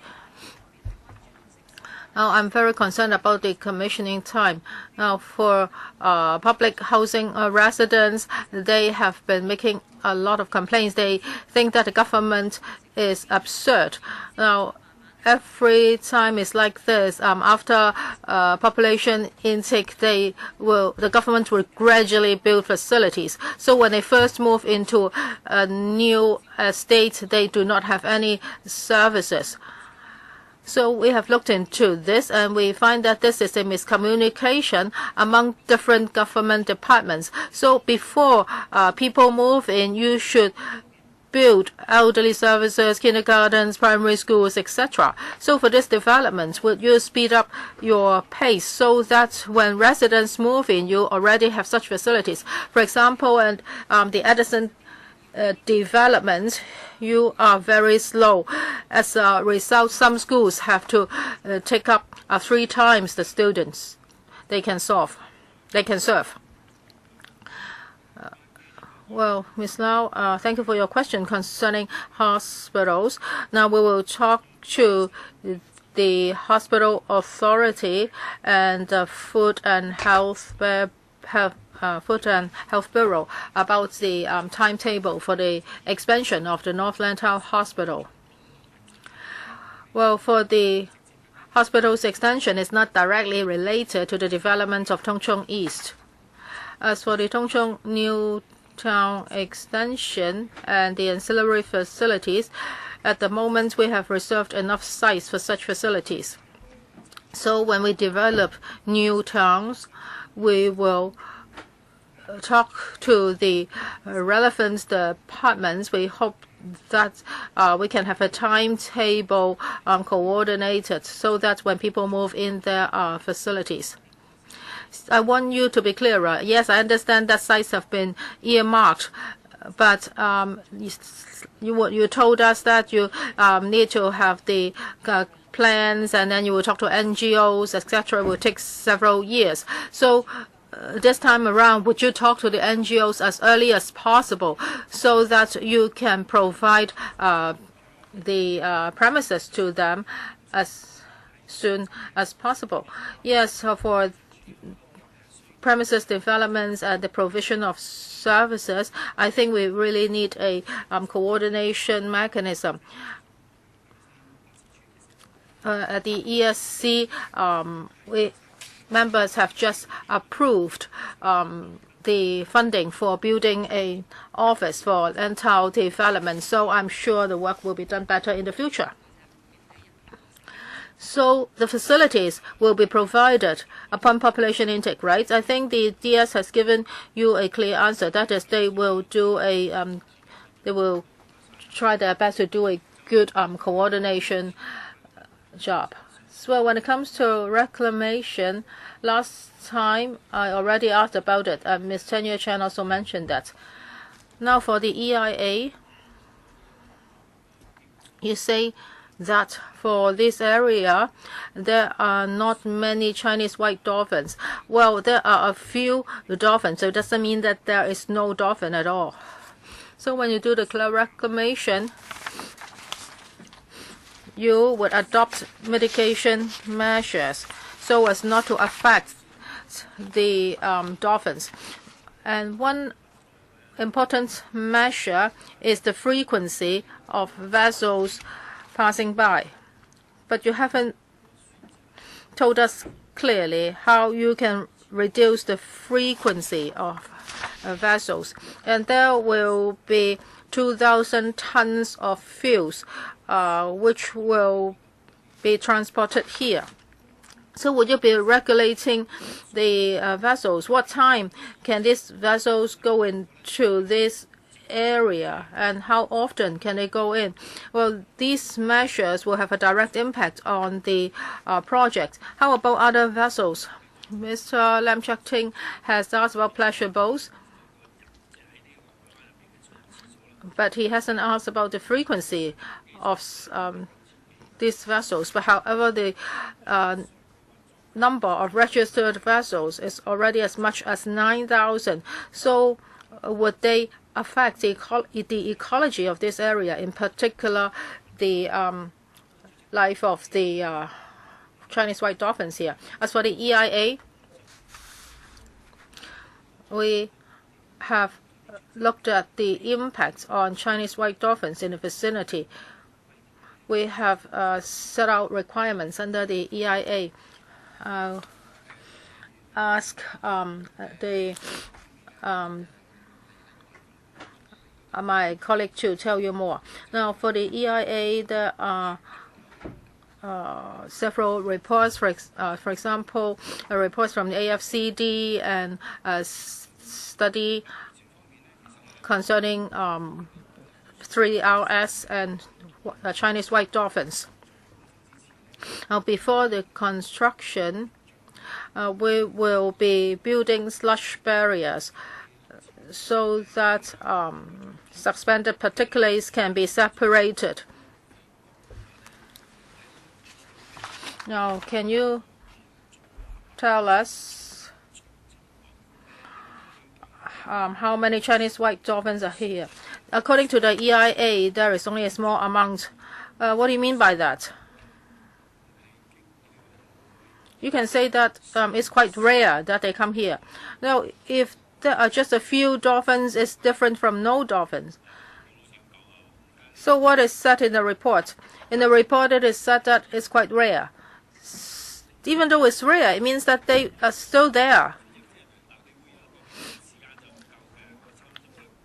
Now, I'm very concerned about the commissioning time. Now, for public housing residents, they have been making a lot of complaints. They think that the government is absurd. Now, every time it's like this. After population intake, the government will gradually build facilities. So when they first move into a new estate, they do not have any services. So we have looked into this, and we find that this is a miscommunication among different government departments. So before people move in, you should build elderly services, kindergartens, primary schools, etc. So for this development, would you speed up your pace so that when residents move in, you already have such facilities? For example, and the Edison development, you are very slow. As a result, some schools have to take up 3 times the students they can serve. Well, Ms. Lau, thank you for your question concerning hospitals. Now we will talk to the hospital authority and the Food and Health Bureau about the timetable for the expansion of the North Lantau Hospital. Well, for the hospital's extension, is not directly related to the development of Tung Chung East. As for the Tung Chung New Town extension and the ancillary facilities, at the moment we have reserved enough sites for such facilities. So when we develop new towns, we will talk to the relevant departments. We hope that we can have a timetable coordinated so that when people move in, there are facilities. I want you to be clearer. Yes, I understand that sites have been earmarked, but you told us that you need to have the plans, and then you will talk to NGOs, etc. It will take several years. So this time around, would you talk to the NGOs as early as possible so that you can provide the premises to them as soon as possible? Yes, for premises developments and the provision of services, I think we really need a coordination mechanism. At the ESC, members have just approved the funding for building an office for Lantau development, so I'm sure the work will be done better in the future. So the facilities will be provided upon population intake, right? I think the DS has given you a clear answer. That is, they will do they will try their best to do a good coordination job. So when it comes to reclamation, last time I already asked about it. Ms. Tanya Chan also mentioned that. Now for the EIA, you say that for this area there are not many Chinese white dolphins. Well, there are a few dolphins, so it doesn't mean that there is no dolphin at all. So when you do the reclamation, you would adopt mitigation measures so as not to affect the dolphins. And one important measure is the frequency of vessels passing by. But you haven't told us clearly how you can reduce the frequency of vessels. And there will be 2,000 tons of fuels which will be transported here. So would you be regulating the vessels? What time can these vessels go into this area and how often can they go in? Well, these measures will have a direct impact on the project. How about other vessels? Mr. Lam Chak Ting has asked about pleasure boats, but he hasn't asked about the frequency of these vessels. But however, the number of registered vessels is already as much as 9,000. So would they affect the ecology of this area, in particular the life of the Chinese white dolphins here? As for the EIA, we have looked at the impact on Chinese white dolphins in the vicinity. We have set out requirements under the EIA. Ask my colleague to tell you more. Now, for the EIA, there are several reports. For example, reports from the AFCD and a study concerning 3RS and Chinese white dolphins. Now, before the construction, we will be building slush barriers so that suspended particulates can be separated. Now, can you tell us how many Chinese white dolphins are here? According to the EIA, there is only a small amount. What do you mean by that? You can say that it's quite rare that they come here. Now, if there are just a few dolphins, it's different from no dolphins. So what is said in the report? In the report, it is said that it's quite rare. Even though it's rare, it means that they are still there.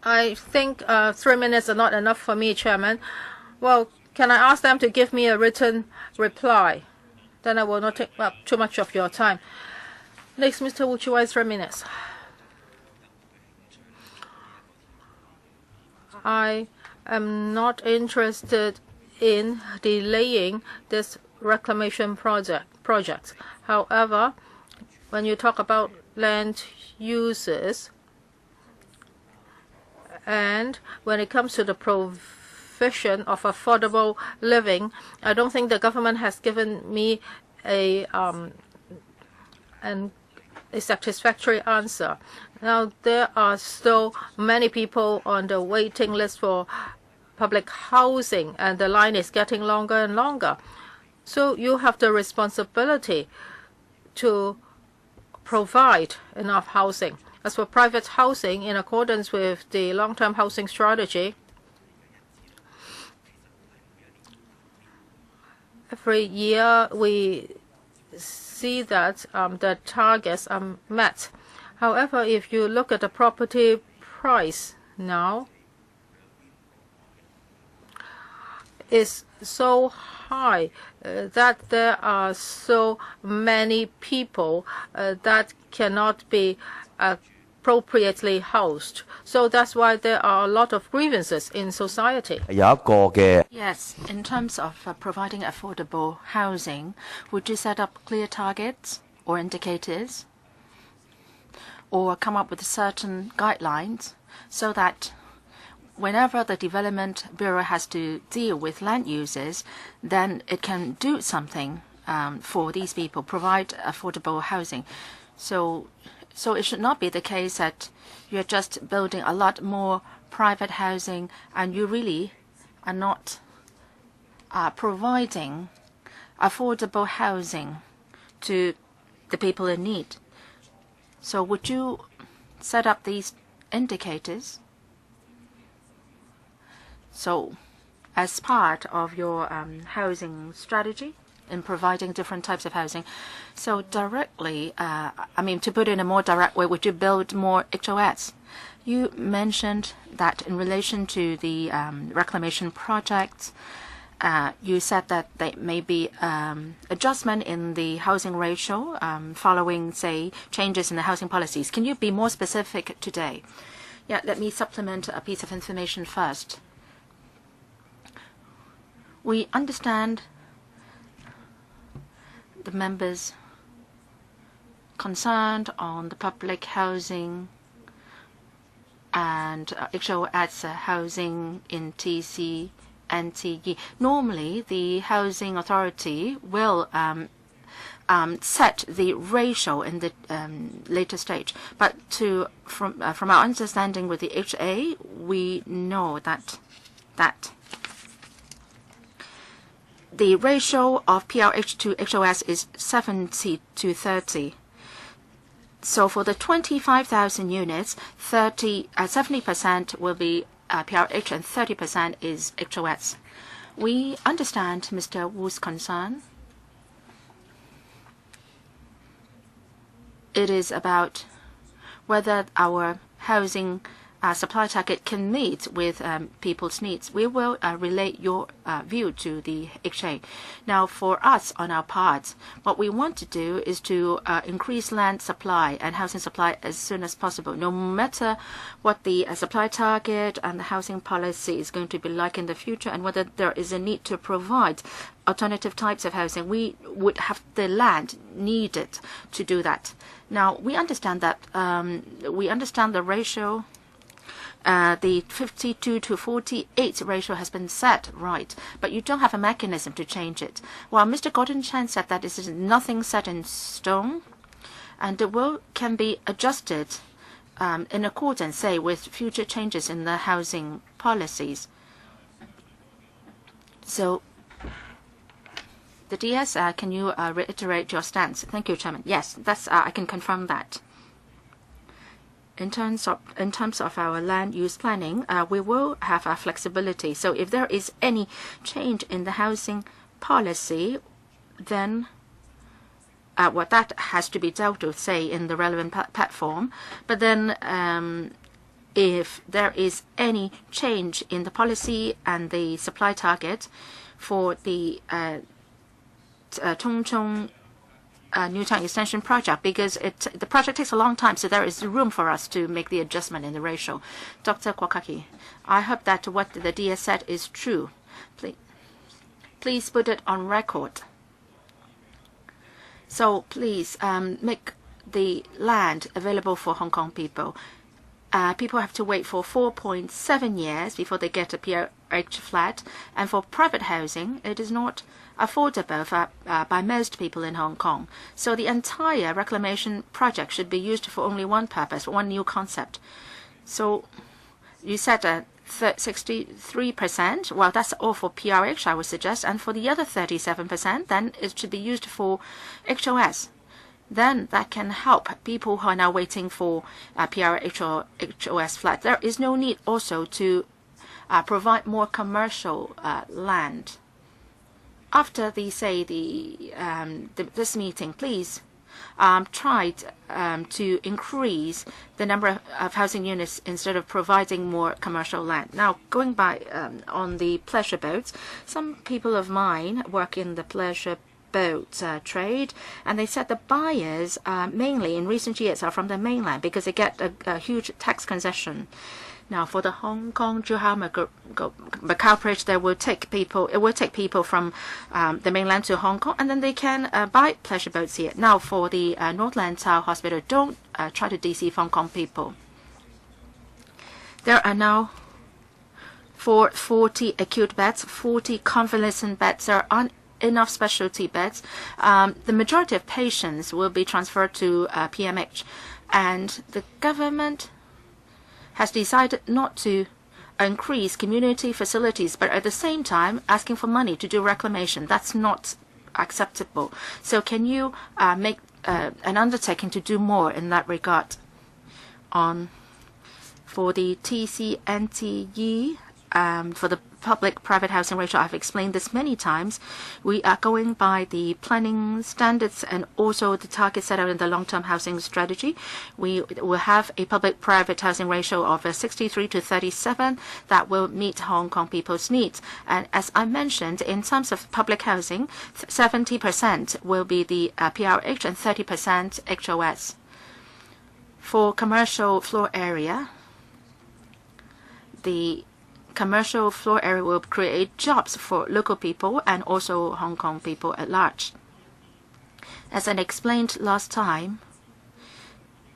I think 3 minutes are not enough for me, Chairman. Well, can I ask them to give me a written reply? Then I will not take up too much of your time. Next, Mr. Wu Chiwai, 3 minutes. I am not interested in delaying this reclamation project. However, when you talk about land uses and when it comes to the provision of affordable living, I don't think the government has given me an a satisfactory answer. Now, there are still many people on the waiting list for public housing, and the line is getting longer and longer. So you have the responsibility to provide enough housing. As for private housing, in accordance with the long-term housing strategy, every year we see that the targets are met. However, if you look at the property price now, is so high that there are so many people that cannot be appropriately housed. So that's why there are a lot of grievances in society. Yes, in terms of providing affordable housing, would you set up clear targets or indicators or come up with certain guidelines so that whenever the Development Bureau has to deal with land users, then it can do something for these people, provide affordable housing. So it should not be the case that you're just building a lot more private housing and you really are not providing affordable housing to the people in need. So would you set up these indicators? So as part of your housing strategy in providing different types of housing, so directly, to put it in a more direct way, would you build more HOS? You mentioned that in relation to the reclamation projects, you said that there may be adjustment in the housing ratio following, say, changes in the housing policies. Can you be more specific today? Yeah, let me supplement a piece of information first. We understand the members concerned on the public housing and HOS housing in TC and TE. Normally, the housing authority will set the ratio in the later stage. But from our understanding with the HA, we know that the ratio of PLH to HOS is 70 to 30. So for the 25,000 units, 70% will be PLH and 30% is HOS. We understand Mr. Wu's concern. It is about whether our housing supply target can meet with people's needs. We will relate your view to the HA. Now, for us, on our part, what we want to do is to increase land supply and housing supply as soon as possible. No matter what the supply target and the housing policy is going to be like in the future and whether there is a need to provide alternative types of housing, we would have the land needed to do that. Now, we understand that the ratio. The 52 to 48 ratio has been set right, but you don't have a mechanism to change it. While Mr. Gordon Chan said that this is nothing set in stone, and the will can be adjusted in accordance, say, with future changes in the housing policies. So, the DS, can you reiterate your stance? Thank you, Chairman. Yes, that's I can confirm that. In terms of our land use planning, we will have our flexibility. So if there is any change in the housing policy, then that has to be dealt with, say, in the relevant platform. But then if there is any change in the policy and the supply target for the Tung New Town Extension project, because the project takes a long time, so there is room for us to make the adjustment in the ratio. Dr. Kwakaki, I hope that what the DS said is true. Please put it on record. So please make the land available for Hong Kong people. people have to wait for 4.7 years before they get a PRH flat. And for private housing, it is not affordable by most people in Hong Kong. So the entire reclamation project should be used for only one purpose, one new concept. So you said 63%. Well, that's all for PRH, I would suggest. And for the other 37%, then it should be used for HOS. Then that can help people who are now waiting for PRH or HOS flat. There is no need also to provide more commercial land. After this meeting, please try to increase the number of housing units instead of providing more commercial land. Now, going by on the pleasure boats, some people of mine work in the pleasure boat trade, and they said the buyers mainly in recent years are from the mainland because they get a huge tax concession. Now, for the Hong Kong, Zhuhai, Macau Bridge, it will take people from the mainland to Hong Kong, and then they can buy pleasure boats here. Now, for the North Lantau Hospital, don't try to deceive Hong Kong people. There are now 40 acute beds, 40 convalescent beds. There aren't enough specialty beds. The majority of patients will be transferred to PMH, and the government has decided not to increase community facilities, but at the same time asking for money to do reclamation. That's not acceptable. So can you make an undertaking to do more in that regard? For the TCNTE, for the public-private housing ratio, I've explained this many times. We are going by the planning standards and also the target set out in the long-term housing strategy. We will have a public-private housing ratio of 63 to 37 that will meet Hong Kong people's needs. And as I mentioned, in terms of public housing, 70% will be the PRH and 30% HOS. For commercial floor area, the commercial floor area will create jobs for local people and also Hong Kong people at large. As I explained last time,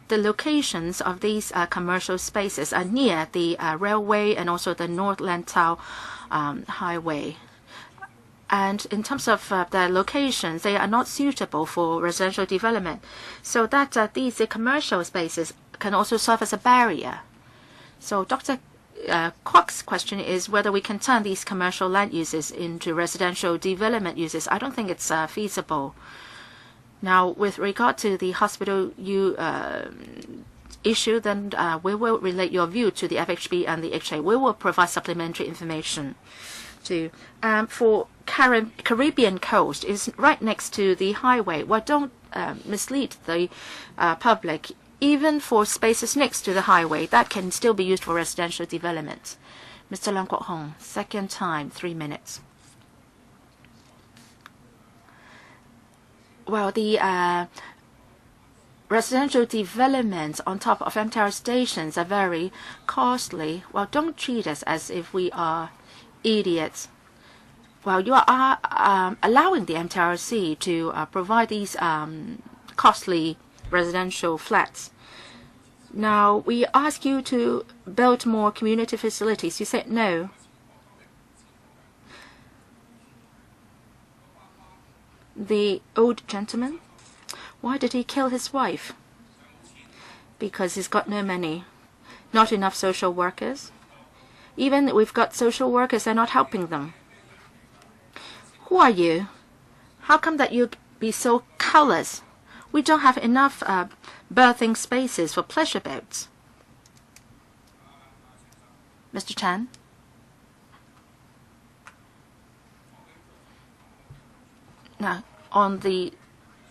the locations of these commercial spaces are near the railway and also the North Lantau highway. And in terms of the locations, they are not suitable for residential development. So that these commercial spaces can also serve as a barrier. So Dr. Kwok's question is whether we can turn these commercial land uses into residential development uses. I don't think it's feasible. Now, with regard to the hospital issue, then we will relate your view to the FHB and the HA. We will provide supplementary information too. For Caribbean coast is right next to the highway. Well, don't mislead the public. Even for spaces next to the highway, that can still be used for residential development. Mr. Leung Kwok Hong, second time, 3 minutes. Well, the residential developments on top of MTR stations are very costly. Well, don't treat us as if we are idiots. Well, you are allowing the MTRC to provide these costly residential flats. Now, we ask you to build more community facilities. You said no. The old gentleman, why did he kill his wife? Because he's got no money. Not enough social workers. Even we've got social workers, they're not helping them. Who are you? How come that you be so callous? We don't have enough berthing spaces for pleasure boats. Mr. Chan? Now, on the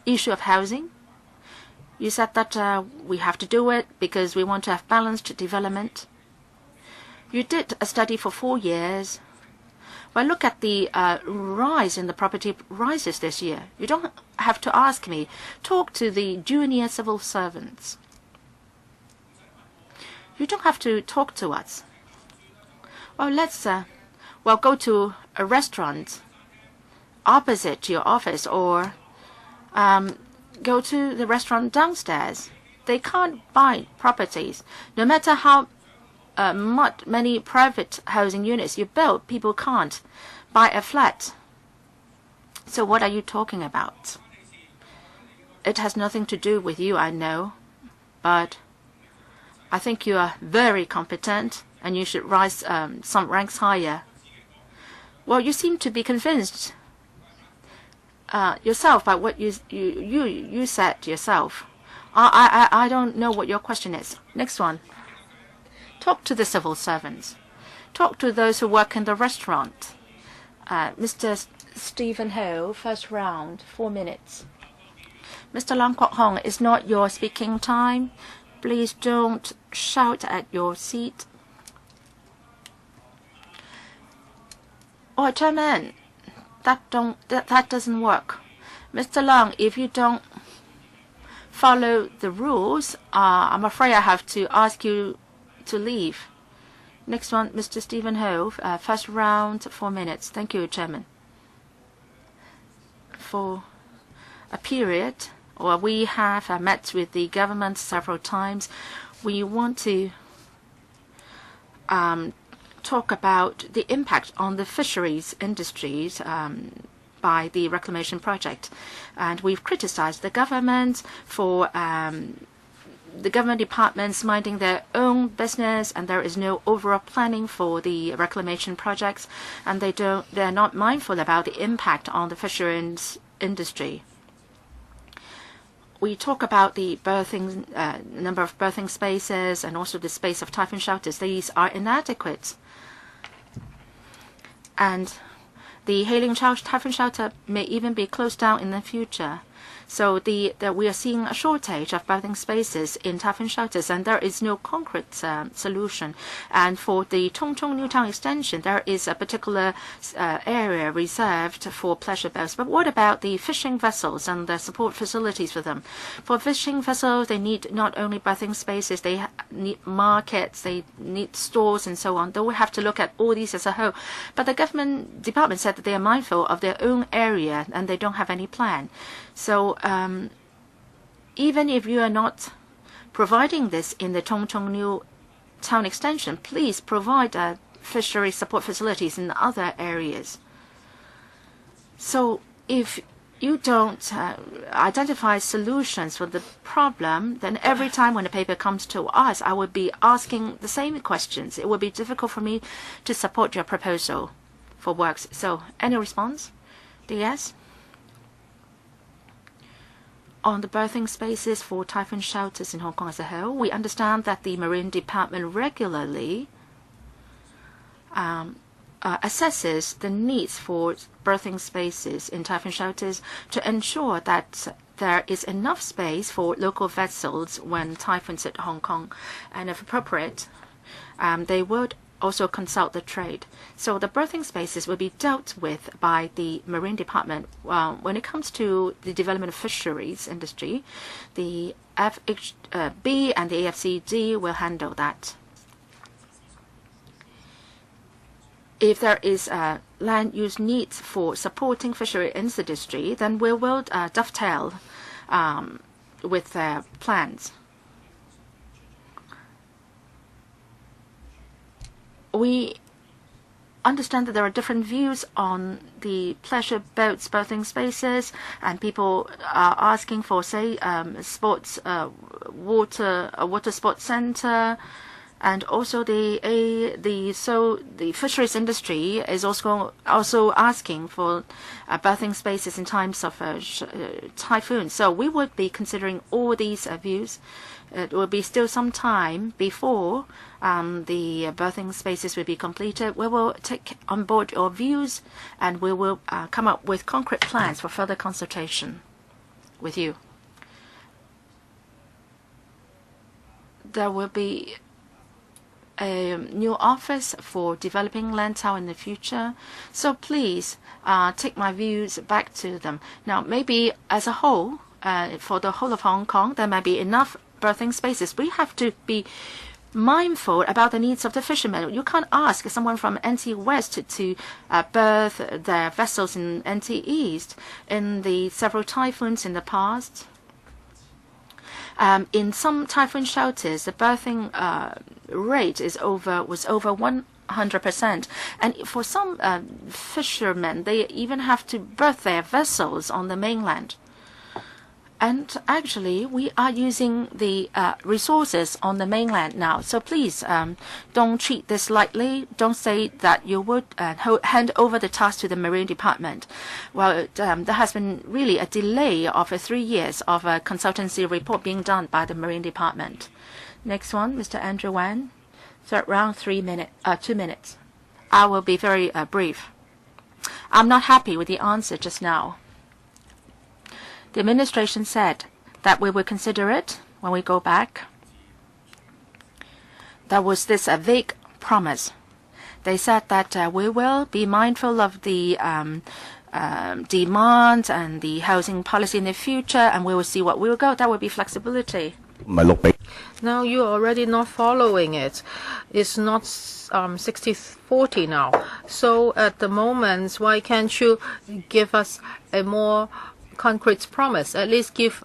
issue of housing, you said that we have to do it because we want to have balanced development. You did a study for 4 years. Well, look at the rise in the property prices this year. You don't have to ask me. Talk to the junior civil servants. You don't have to talk to us. Well, let's go to a restaurant opposite to your office, or go to the restaurant downstairs. they can't buy properties. No matter how many private housing units you build, people can't buy a flat. So what are you talking about? It has nothing to do with you, I know, but I think you are very competent and you should rise some ranks higher. Well, you seem to be convinced yourself by what you said yourself. I don't know what your question is. Next one. Talk to the civil servants. Talk to those who work in the restaurant. Mr. Stephen Ho, first round, 4 minutes. Mr. Lam Kwok Hong, it's not your speaking time. Please don't shout at your seat. Oh, Chairman, that doesn't work. Mr. Long, if you don't follow the rules, I'm afraid I have to ask you to leave. Next one, Mr. Stephen Ho, first round, 4 minutes. Thank you, Chairman. For a period, or we have met with the government several times. We want to talk about the impact on the fisheries industries by the reclamation project. And we've criticized the government for the government departments minding their own business, and there is no overall planning for the reclamation projects, and they're not mindful about the impact on the fisheries industry. We talk about the birthing number of birthing spaces and also the space of typhoon shelters. These are inadequate, and the Hailing typhoon shelter may even be closed down in the future. So we are seeing a shortage of birthing spaces in typhoon shelters, and there is no concrete solution. And for the Tung New Town extension, there is a particular area reserved for pleasure boats. But what about the fishing vessels and the support facilities for them? For fishing vessels, they need not only birthing spaces, they need markets, they need stores, and so on. Though we have to look at all these as a whole. But the government department said that they are mindful of their own area and they don't have any plan. So even if you are not providing this in the Tung New Town extension, please provide fishery support facilities in other areas. So if you don't identify solutions for the problem, then every time when the paper comes to us, I would be asking the same questions. It would be difficult for me to support your proposal for works. So any response? Yes? On the berthing spaces for typhoon shelters in Hong Kong as a whole, we understand that the Marine Department regularly assesses the needs for berthing spaces in typhoon shelters to ensure that there is enough space for local vessels when typhoons hit Hong Kong, and if appropriate, they would also consult the trade. So the berthing spaces will be dealt with by the Marine Department. When it comes to the development of fisheries industry, the FHB and the AFCD will handle that. If there is land use needs for supporting fishery industry, then we will dovetail with their plans. We understand that there are different views on the pleasure boats berthing spaces, and people are asking for, say, sports water sports center, and also the fisheries industry is also asking for berthing spaces in times of typhoon. So we would be considering all these views. It will be still some time before the berthing spaces will be completed. We will take on board your views, and we will come up with concrete plans for further consultation with you. There will be a new office for developing Lantau in the future. So please take my views back to them. Now, maybe as a whole, for the whole of Hong Kong, there might be enough berthing spaces. We have to be mindful about the needs of the fishermen. You can't ask someone from NT West to berth their vessels in NT East. In the several typhoons in the past, In some typhoon shelters, the berthing rate was over 100%, and for some fishermen, they even have to berth their vessels on the mainland. And actually, we are using the resources on the mainland now. So please don't treat this lightly. Don't say that you would hand over the task to the Marine Department. Well, there has been really a delay of 3 years of a consultancy report being done by the Marine Department. Next one, Mr. Andrew Wan. Third round, 2 minutes. I will be very brief. I'm not happy with the answer just now. The administration said that we will consider it when we go back. There was this vague promise. They said that we will be mindful of the demand and the housing policy in the future, and we will see what we will go. That will be flexibility. Now you're already not following it. It's not 60-40 now. So at the moment, why can't you give us a more concrete promise? At least give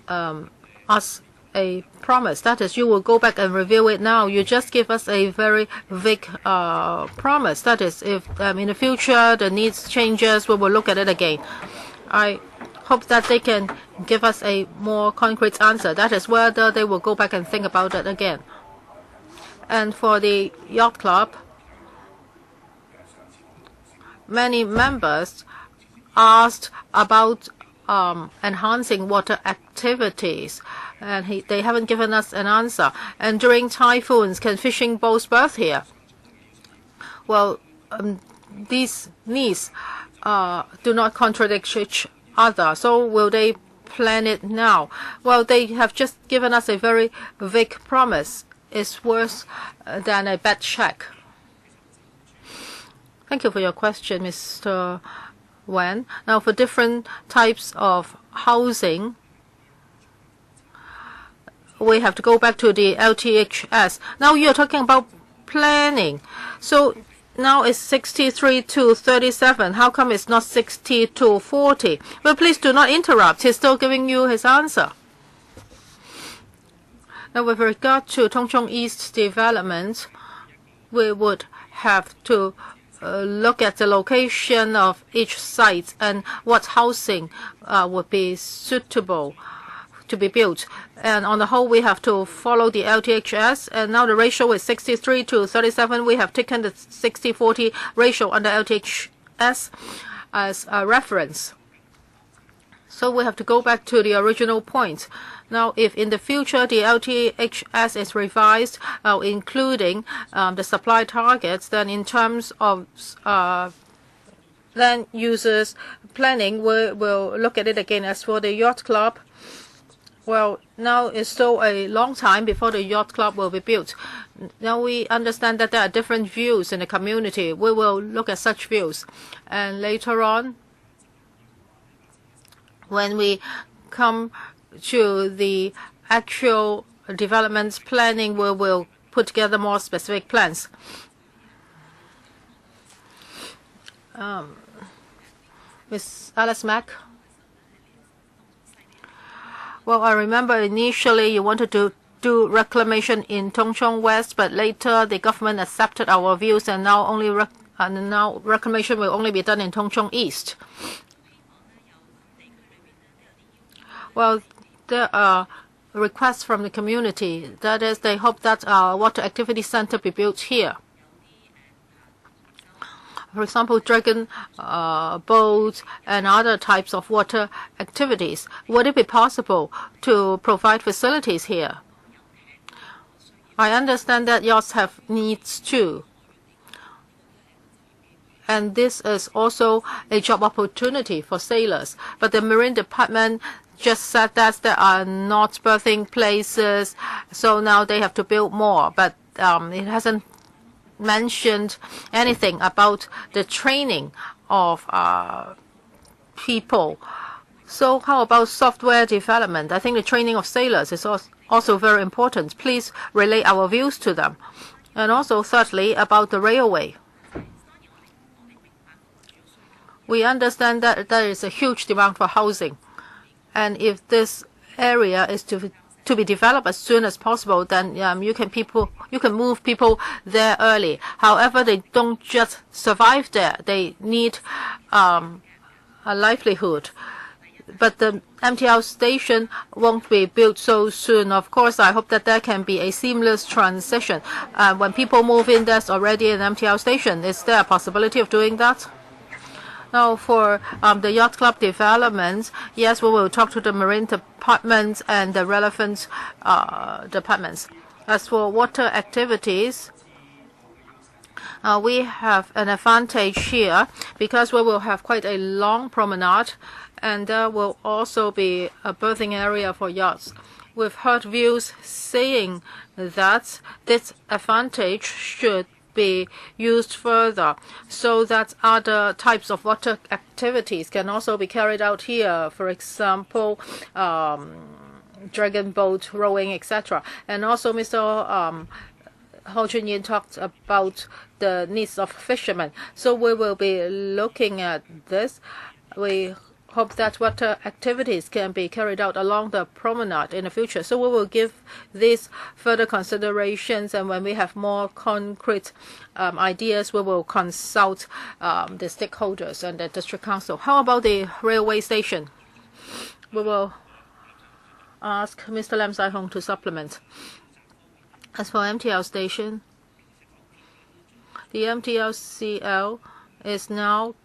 us a promise. That is, you will go back and review it now. You just give us a very vague promise. That is, if in the future the needs changes, we will look at it again. I hope that they can give us a more concrete answer. That is whether they will go back and think about it again. And for the yacht club, many members asked about enhancing water activities, and they haven't given us an answer. And during typhoons, can fishing boats berth here? Well, these needs do not contradict each other. So will they plan it now? Well, they have just given us a very vague promise. It's worse than a bad check. Thank you for your question, Mr. Wan. Now, for different types of housing, we have to go back to the LTHS. Now you're talking about planning. So now it's 63-37. How come it's not 60-40? Well, please do not interrupt. He's still giving you his answer. Now, with regard to Tung East development, we would have to look at the location of each site and what housing would be suitable to be built. And on the whole, we have to follow the LTHS. And now the ratio is 63-37. We have taken the 60-40 ratio under LTHS as a reference. So we have to go back to the original point. Now, if in the future the LTHS is revised, including the supply targets, then in terms of land users planning, we'll look at it again. As for the yacht club, well, now it's still a long time before the yacht club will be built. Now we understand that there are different views in the community. We will look at such views. And later on, when we come to the actual development planning, we will put together more specific plans. Ms. Alice Mack. Well, I remember initially you wanted to do reclamation in Tung West, but later the government accepted our views, and now now reclamation will only be done in Tung East. Well, there are requests from the community. That is, they hope that our water activity center be built here. For example, dragon boats and other types of water activities. Would it be possible to provide facilities here? I understand that yachts have needs too. And this is also a job opportunity for sailors. But the Marine Department just said that there are not berthing places, so now they have to build more. But it hasn't mentioned anything about the training of people. So how about software development? I think the training of sailors is also very important. Please relay our views to them. And also, thirdly, about the railway. We understand that there is a huge demand for housing. And if this area is to to be developed as soon as possible, then you can move people there early. However, they don't just survive there; they need a livelihood. But the MTR station won't be built so soon. Of course, I hope that there can be a seamless transition. When people move in, there's already an MTR station. Is there a possibility of doing that? Now, for the yacht club developments, yes, we will talk to the marine department and the relevant departments. As for water activities, we have an advantage here because we will have quite a long promenade, and there will also be a berthing area for yachts. We've heard views saying that this advantage should be used further so that other types of water activities can also be carried out here. For example, dragon boat rowing, etc. And also Mr. Ho Chun-yin talked about the needs of fishermen. So we will be looking at this. We hope that water activities can be carried out along the promenade in the future. So we will give these further considerations, and when we have more concrete ideas, we will consult the stakeholders and the district council. How about the railway station? We will ask Mr. Lam Sai-hung to supplement. As for MTR station, the MTRCL is now,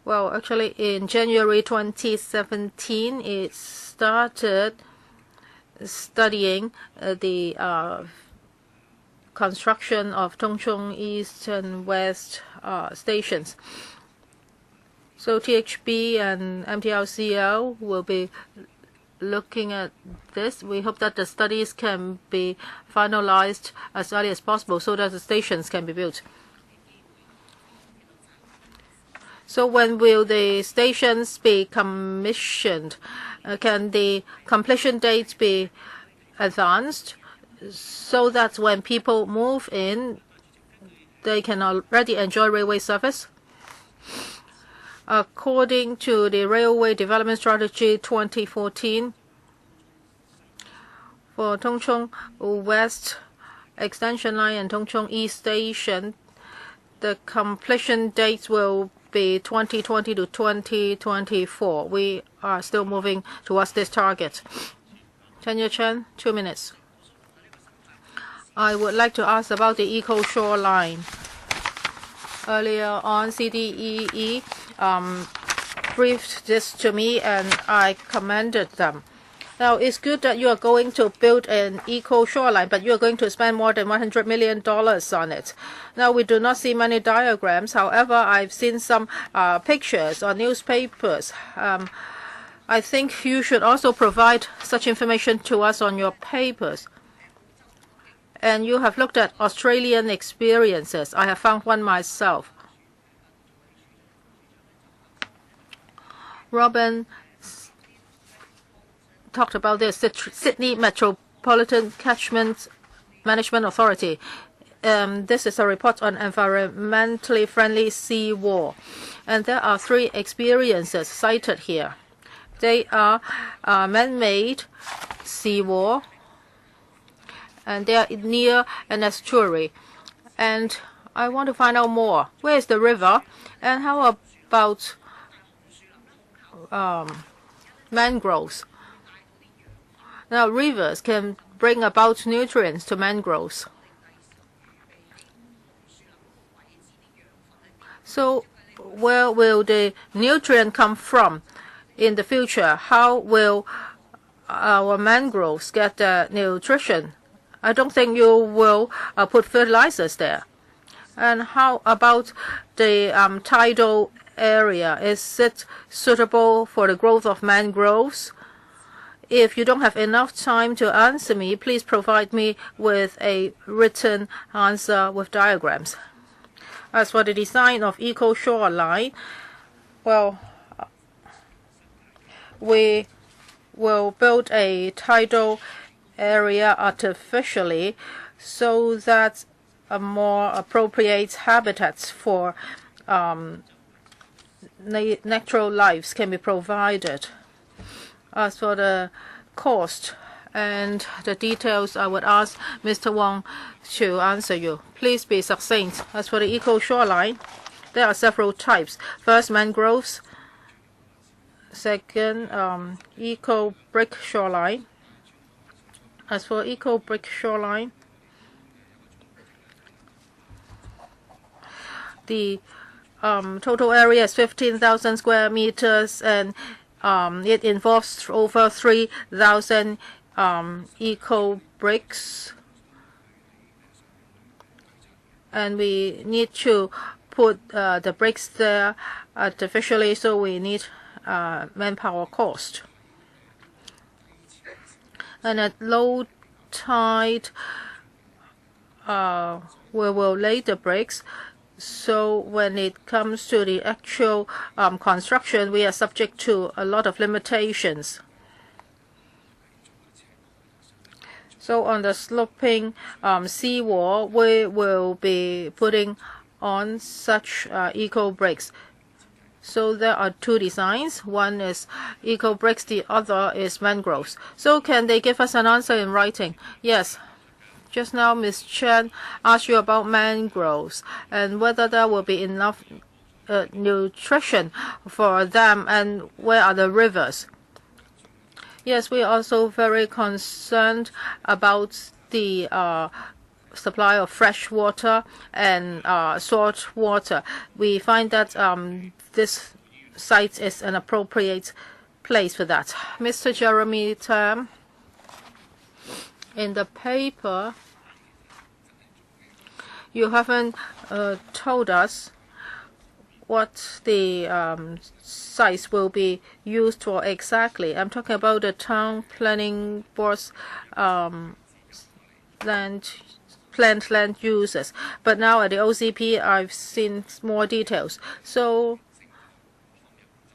well, actually in January 2017, it started studying the construction of Tung East and West stations. So THB and MTRCL will be looking at this. We hope that the studies can be finalized as early as possible so that the stations can be built. So when will the stations be commissioned? Can the completion date be advanced so that when people move in, they can already enjoy railway service? According to the Railway Development Strategy 2014, for Tung Chung West Extension Line and Tung Chung East Station, the completion dates will be 2020 to 2024. We are still moving towards this target. Tanya Chen, 2 minutes. I would like to ask about the Eco Shoreline. Earlier on, CDEE briefed this to me, and I commended them. Now, it's good that you are going to build an eco shoreline, but you are going to spend more than $100 million on it. Now, we do not see many diagrams. However, I've seen some pictures on newspapers. I think you should also provide such information to us on your papers. And you have looked at Australian experiences. I have found one myself. Robin talked about this, Sydney Metropolitan Catchment Management Authority. This is a report on environmentally friendly seawall. And there are 3 experiences cited here. They are man-made seawall, and they are near an estuary. And I want to find out more. Where is the river? And how about mangroves? Now, rivers can bring about nutrients to mangroves. So where will the nutrient come from in the future? How will our mangroves get the nutrition? I don't think you will put fertilizers there. And how about the tidal area? Is it suitable for the growth of mangroves? If you don't have enough time to answer me, please provide me with a written answer with diagrams. As for the design of Eco Shoreline, well, we will build a tidal area artificially so that a more appropriate habitats for natural lives can be provided. As for the cost and the details, I would ask Mr. Wong to answer you. Please be succinct. As for the eco shoreline, there are several types. First, mangroves. Second, eco brick shoreline. As for eco brick shoreline, the total area is 15,000 square meters, and it involves over 3,000 eco bricks. And we need to put the bricks there artificially, so we need manpower cost. And at low tide, we will lay the bricks. So when it comes to the actual construction, we are subject to a lot of limitations. So on the sloping seawall, we will be putting on such eco bricks. So there are two designs. One is eco bricks, the other is mangroves. So can they give us an answer in writing? Yes. Just now, Ms. Chen asked you about mangroves and whether there will be enough nutrition for them and where are the rivers. Yes, we are also very concerned about the supply of fresh water and salt water. We find that this site is an appropriate place for that. Mr. Jeremy Tam, in the paper, you haven't told us what the sites will be used for exactly. I'm talking about the town planning board's planned land uses. But now at the OCP, I've seen more details. So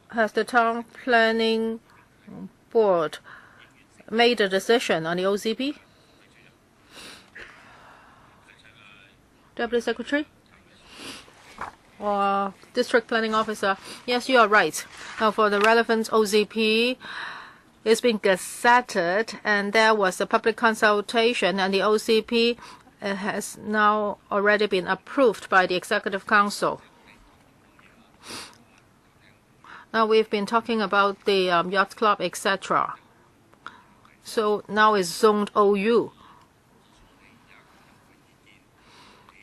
has the town planning board made a decision on the OCP? Deputy Secretary or District Planning Officer? Yes, you are right. Now for the relevant OCP, it's been gazetted and there was a public consultation, and the OCP has now already been approved by the Executive Council. Now we've been talking about the yacht club, etc. So now it's zoned OU.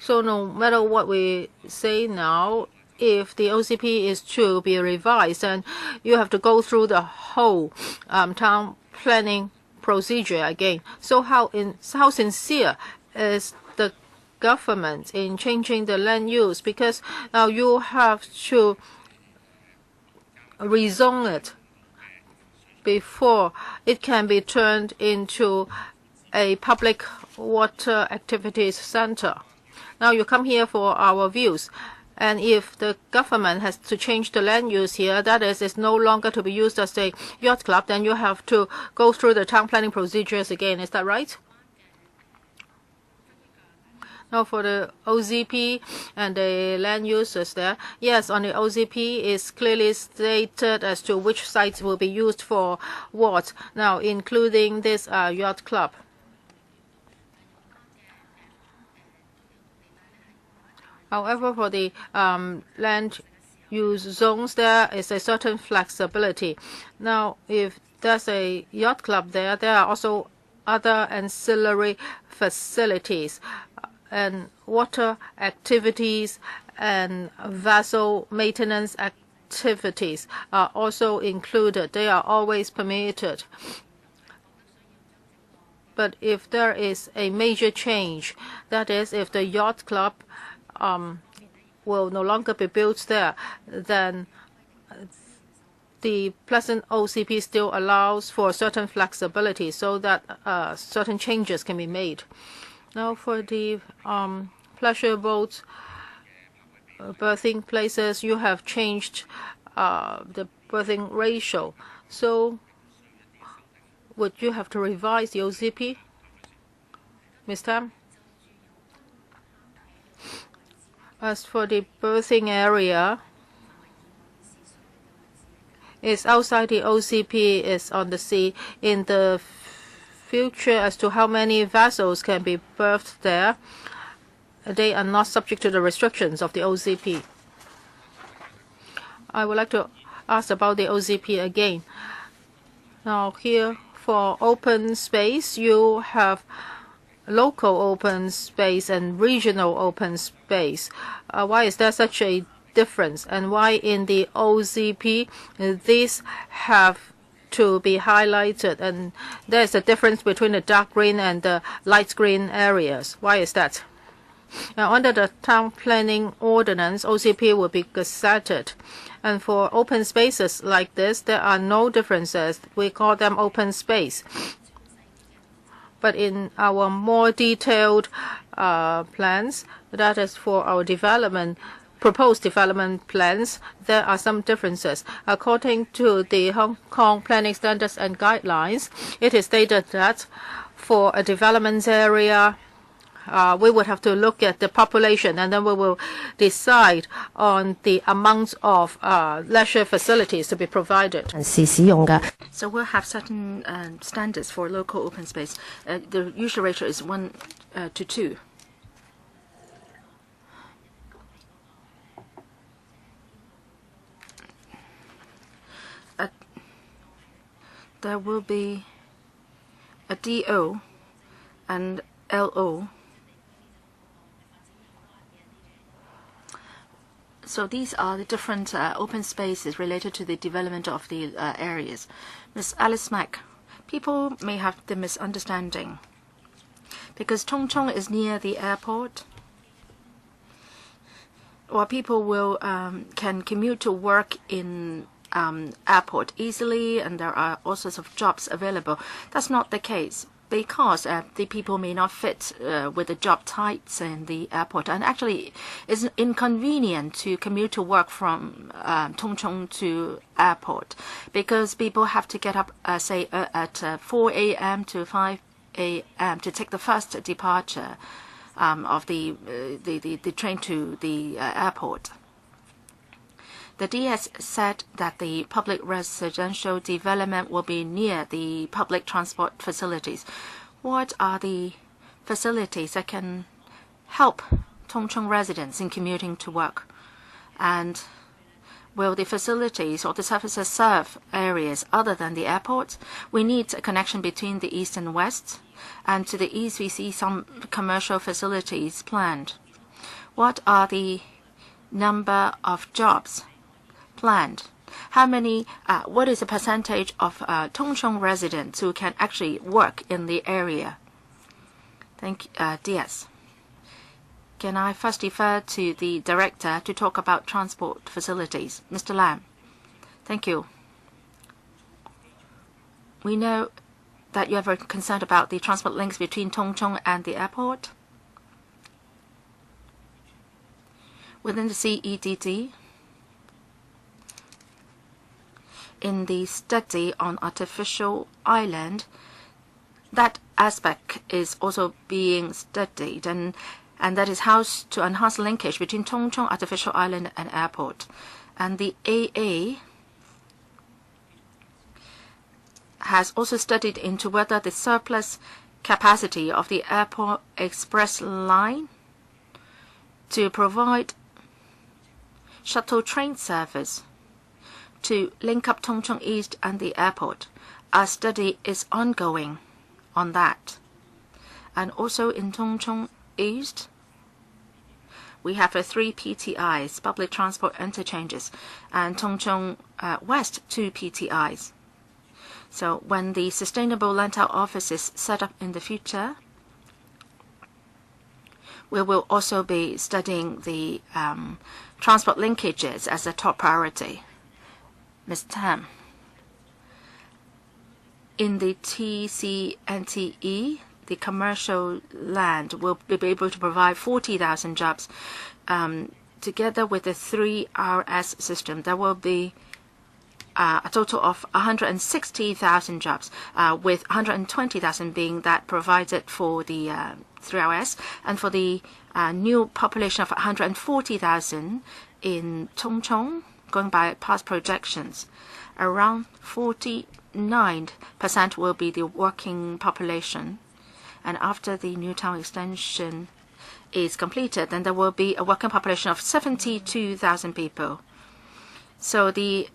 So no matter what we say now, if the OCP is to be revised, then you have to go through the whole town planning procedure again. So how sincere is the government in changing the land use? Because now you have to rezone it before it can be turned into a public water activities center. Now you come here for our views. And if the government has to change the land use here, that is, it's no longer to be used as a yacht club, then you have to go through the town planning procedures again. Is that right? Now for the OZP and the land uses there, yes, on the OZP is clearly stated as to which sites will be used for what, now including this yacht club. However, for the land use zones, there is a certain flexibility. Now, if there's a yacht club there, there are also other ancillary facilities and water activities and vessel maintenance activities are also included. They are always permitted. But if there is a major change, that is, if the yacht club will no longer be built there, then the present OCP still allows for certain flexibility so that certain changes can be made. Now for the pleasure boats berthing places, you have changed the berthing ratio. So would you have to revise the OCP, Ms. Tam? As for the berthing area, is outside the OCP, is on the sea. In the future, as to how many vessels can be berthed there, they are not subject to the restrictions of the OCP. I would like to ask about the OCP again. Now here, for open space, you have local open space and regional open space. Why is there such a difference? And why in the OCP these have to be highlighted? And there's a difference between the dark green and the light green areas. Why is that? Now, under the town planning ordinance, OCP will be gazetted. And for open spaces like this, there are no differences. We call them open space. But in our more detailed plans, that is for our proposed development plans, there are some differences. According to the Hong Kong Planning Standards and Guidelines, it is stated that for a development area, we would have to look at the population, and then we will decide on the amount of leisure facilities to be provided. So we'll have certain standards for local open space. The usual ratio is 1 to 2. There will be a DO and LO. So these are the different open spaces related to the development of the areas. Ms. Alice Mack, people may have the misunderstanding. Because Tung is near the airport, or people will can commute to work in airport easily, and there are all sorts of jobs available. That's not the case, because the people may not fit with the job types in the airport, and actually it's inconvenient to commute to work from Tung to airport, because people have to get up say at 4 a.m. to 5 a.m. to take the first departure of the train to the airport. The DS said that the public residential development will be near the public transport facilities. What are the facilities that can help Tung residents in commuting to work? And will the facilities or the services serve areas other than the airport? We need a connection between the east and west. And to the east, we see some commercial facilities planned. What are the number of jobs planned? How many? What is the percentage of Tung residents who can actually work in the area? Thank you, DS. Can I first defer to the director to talk about transport facilities, Mr. Lam? Thank you. We know that you are very concerned about the transport links between Tung and the airport. Within the CEDD, in the study on artificial island, that aspect is also being studied, and that is how to enhance linkage between Tung artificial island and airport. And the AA has also studied into whether the surplus capacity of the airport express line to provide shuttle train service to link up Tung East and the airport. Our study is ongoing on that. And also in Tung East, we have 3 PTIs, public transport interchanges, and Tung West 2 PTIs. So when the sustainable land-out office is set up in the future, we will also be studying the transport linkages as a top priority. Ms. Tam, in the TCNTE, the commercial land will be able to provide 40,000 jobs. Together with the 3RS system, there will be a total of 160,000 jobs, with 120,000 being that provided for the 3RS, and for the new population of 140,000 in Tung, going by past projections. around 49% will be the working population. And after the new town extension is completed, then there will be a working population of 72,000 people. So the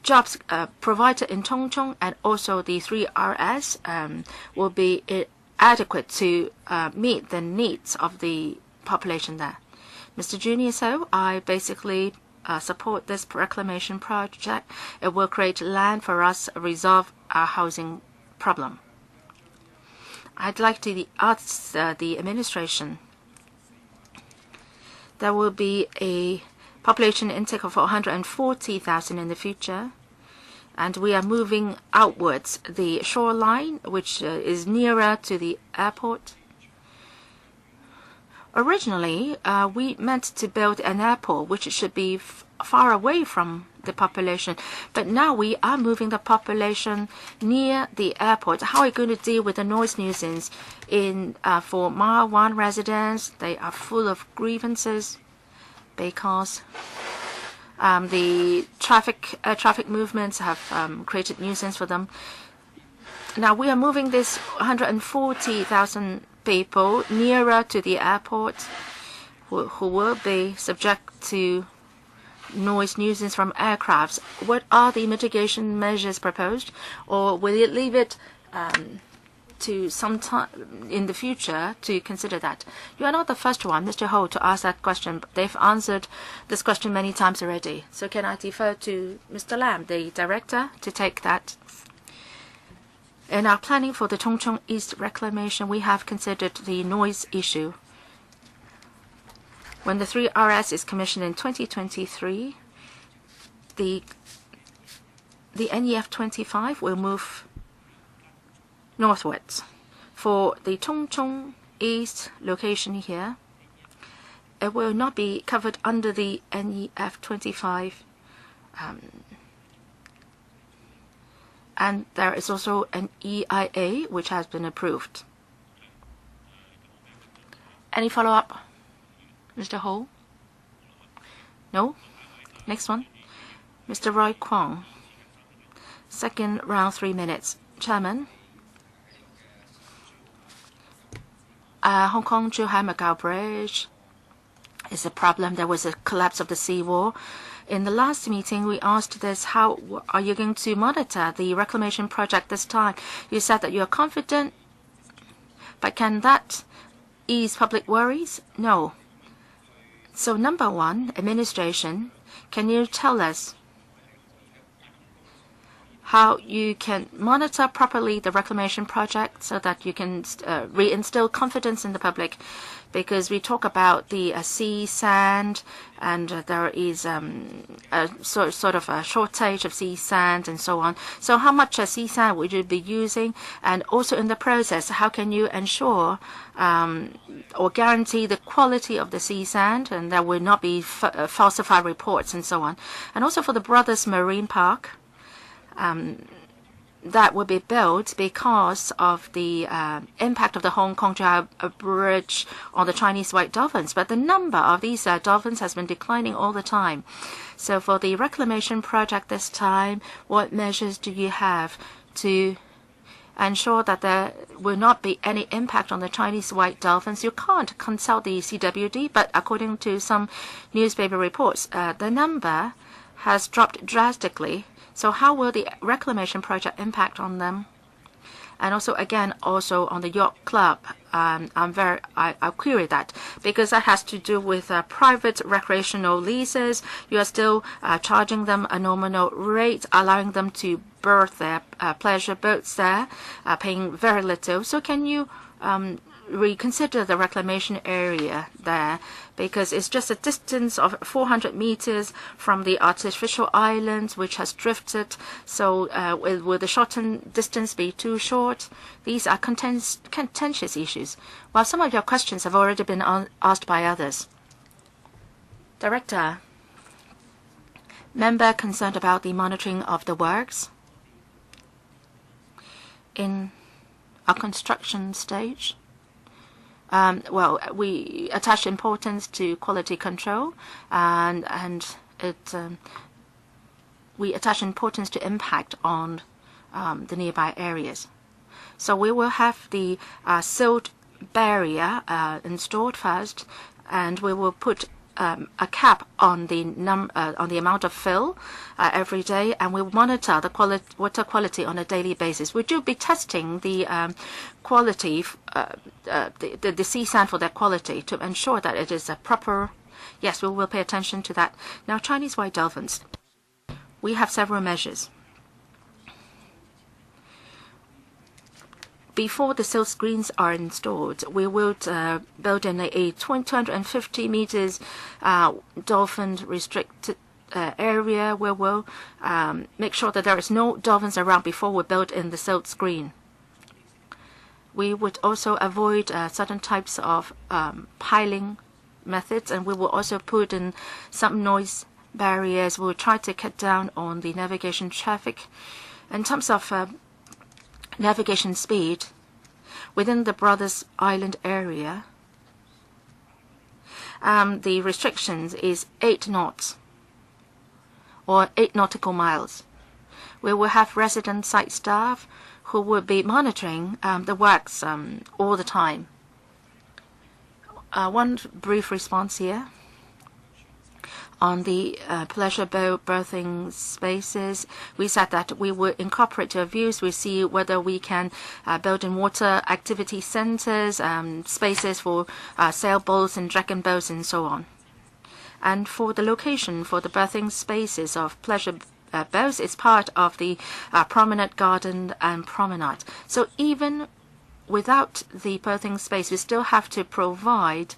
jobs provided in Tung and also the 3RS will be adequate to meet the needs of the population there. Mr. Junior, so I basically support this reclamation project. It will create land for us to resolve our housing problem. I'd like to ask the administration. There will be a population intake of 140,000 in the future, and we are moving outwards the shoreline, which is nearer to the airport. Originally, we meant to build an airport which should be far away from the population, but now we are moving the population near the airport. How are we going to deal with the noise nuisance for Mile 1 residents? They are full of grievances because the traffic movements have created nuisance for them. Now we are moving this 140,000 people nearer to the airport who will be subject to noise nuisance from aircrafts. What are the mitigation measures proposed, or will you leave it to some time in the future to consider that? You are not the first one, Mr. Ho, to ask that question. They've answered this question many times already. So can I defer to Mr. Lam, the director, to take that? In our planning for the Tung East reclamation, we have considered the noise issue. When the 3RS is commissioned in 2023, the NEF 25 will move northwards. For the Tung East location here, it will not be covered under the NEF 25. And there is also an EIA which has been approved. Any follow-up, Mr. Ho? No? Next one. Mr. Roy Kwong. Second round, 3 minutes. Chairman. Hong Kong-Zhuhai-Macau Bridge is a problem. There was a collapse of the seawall. In the last meeting, we asked this, how are you going to monitor the reclamation project this time? You said that you're confident, but can that ease public worries? No. So number one, administration, can you tell us how you can monitor properly the reclamation project so that you can reinstill confidence in the public? Because we talk about the sea sand, and there is a sort of a shortage of sea sand and so on. So how much sea sand would you be using? And also in the process, how can you ensure or guarantee the quality of the sea sand, and there will not be falsified reports and so on? And also for the Brothers Marine Park, that will be built because of the impact of the Hong Kong-Zhuhai Bridge on the Chinese white dolphins. But the number of these dolphins has been declining all the time. So for the reclamation project this time, what measures do you have to ensure that there will not be any impact on the Chinese white dolphins? You can't consult the CWD, but according to some newspaper reports, the number has dropped drastically. So how will the reclamation project impact on them? And also, again, also on the yacht club, I query that because that has to do with private recreational leases. You are still charging them a nominal rate, allowing them to berth their pleasure boats there, paying very little. So can you reconsider the reclamation area there, because it's just a distance of 400 meters from the artificial island which has drifted. So will the shortened distance be too short? These are contentious issues. While some of your questions have already been asked by others. Director, member concerned about the monitoring of the works in a construction stage. Well, we attach importance to quality control, and it we attach importance to impact on the nearby areas. So we will have the silt barrier installed first, and we will put a cap on the amount of fill every day, and we'll monitor the water quality on a daily basis. We will be testing the quality, the sea sand for their quality to ensure that it is a proper. Yes, we will pay attention to that. Now, Chinese white dolphins. We have several measures. Before the silt screens are installed, we will build in a 250 meters dolphin restricted area where we'll make sure that there is no dolphins around before we build in the silt screen. We would also avoid certain types of piling methods, and we will also put in some noise barriers. We will try to cut down on the navigation traffic. In terms of navigation speed within the Brothers Island area, the restrictions is 8 knots or 8 nautical miles. We will have resident site staff who will be monitoring the works all the time. One brief response here. On the pleasure boat berthing spaces, we said that we would incorporate your views. We see whether we can build in water activity centers, spaces for sailboats and dragon boats, and so on. And for the location for the berthing spaces of pleasure boats, it's part of the promenade garden and promenade. So even without the berthing space, we still have to provide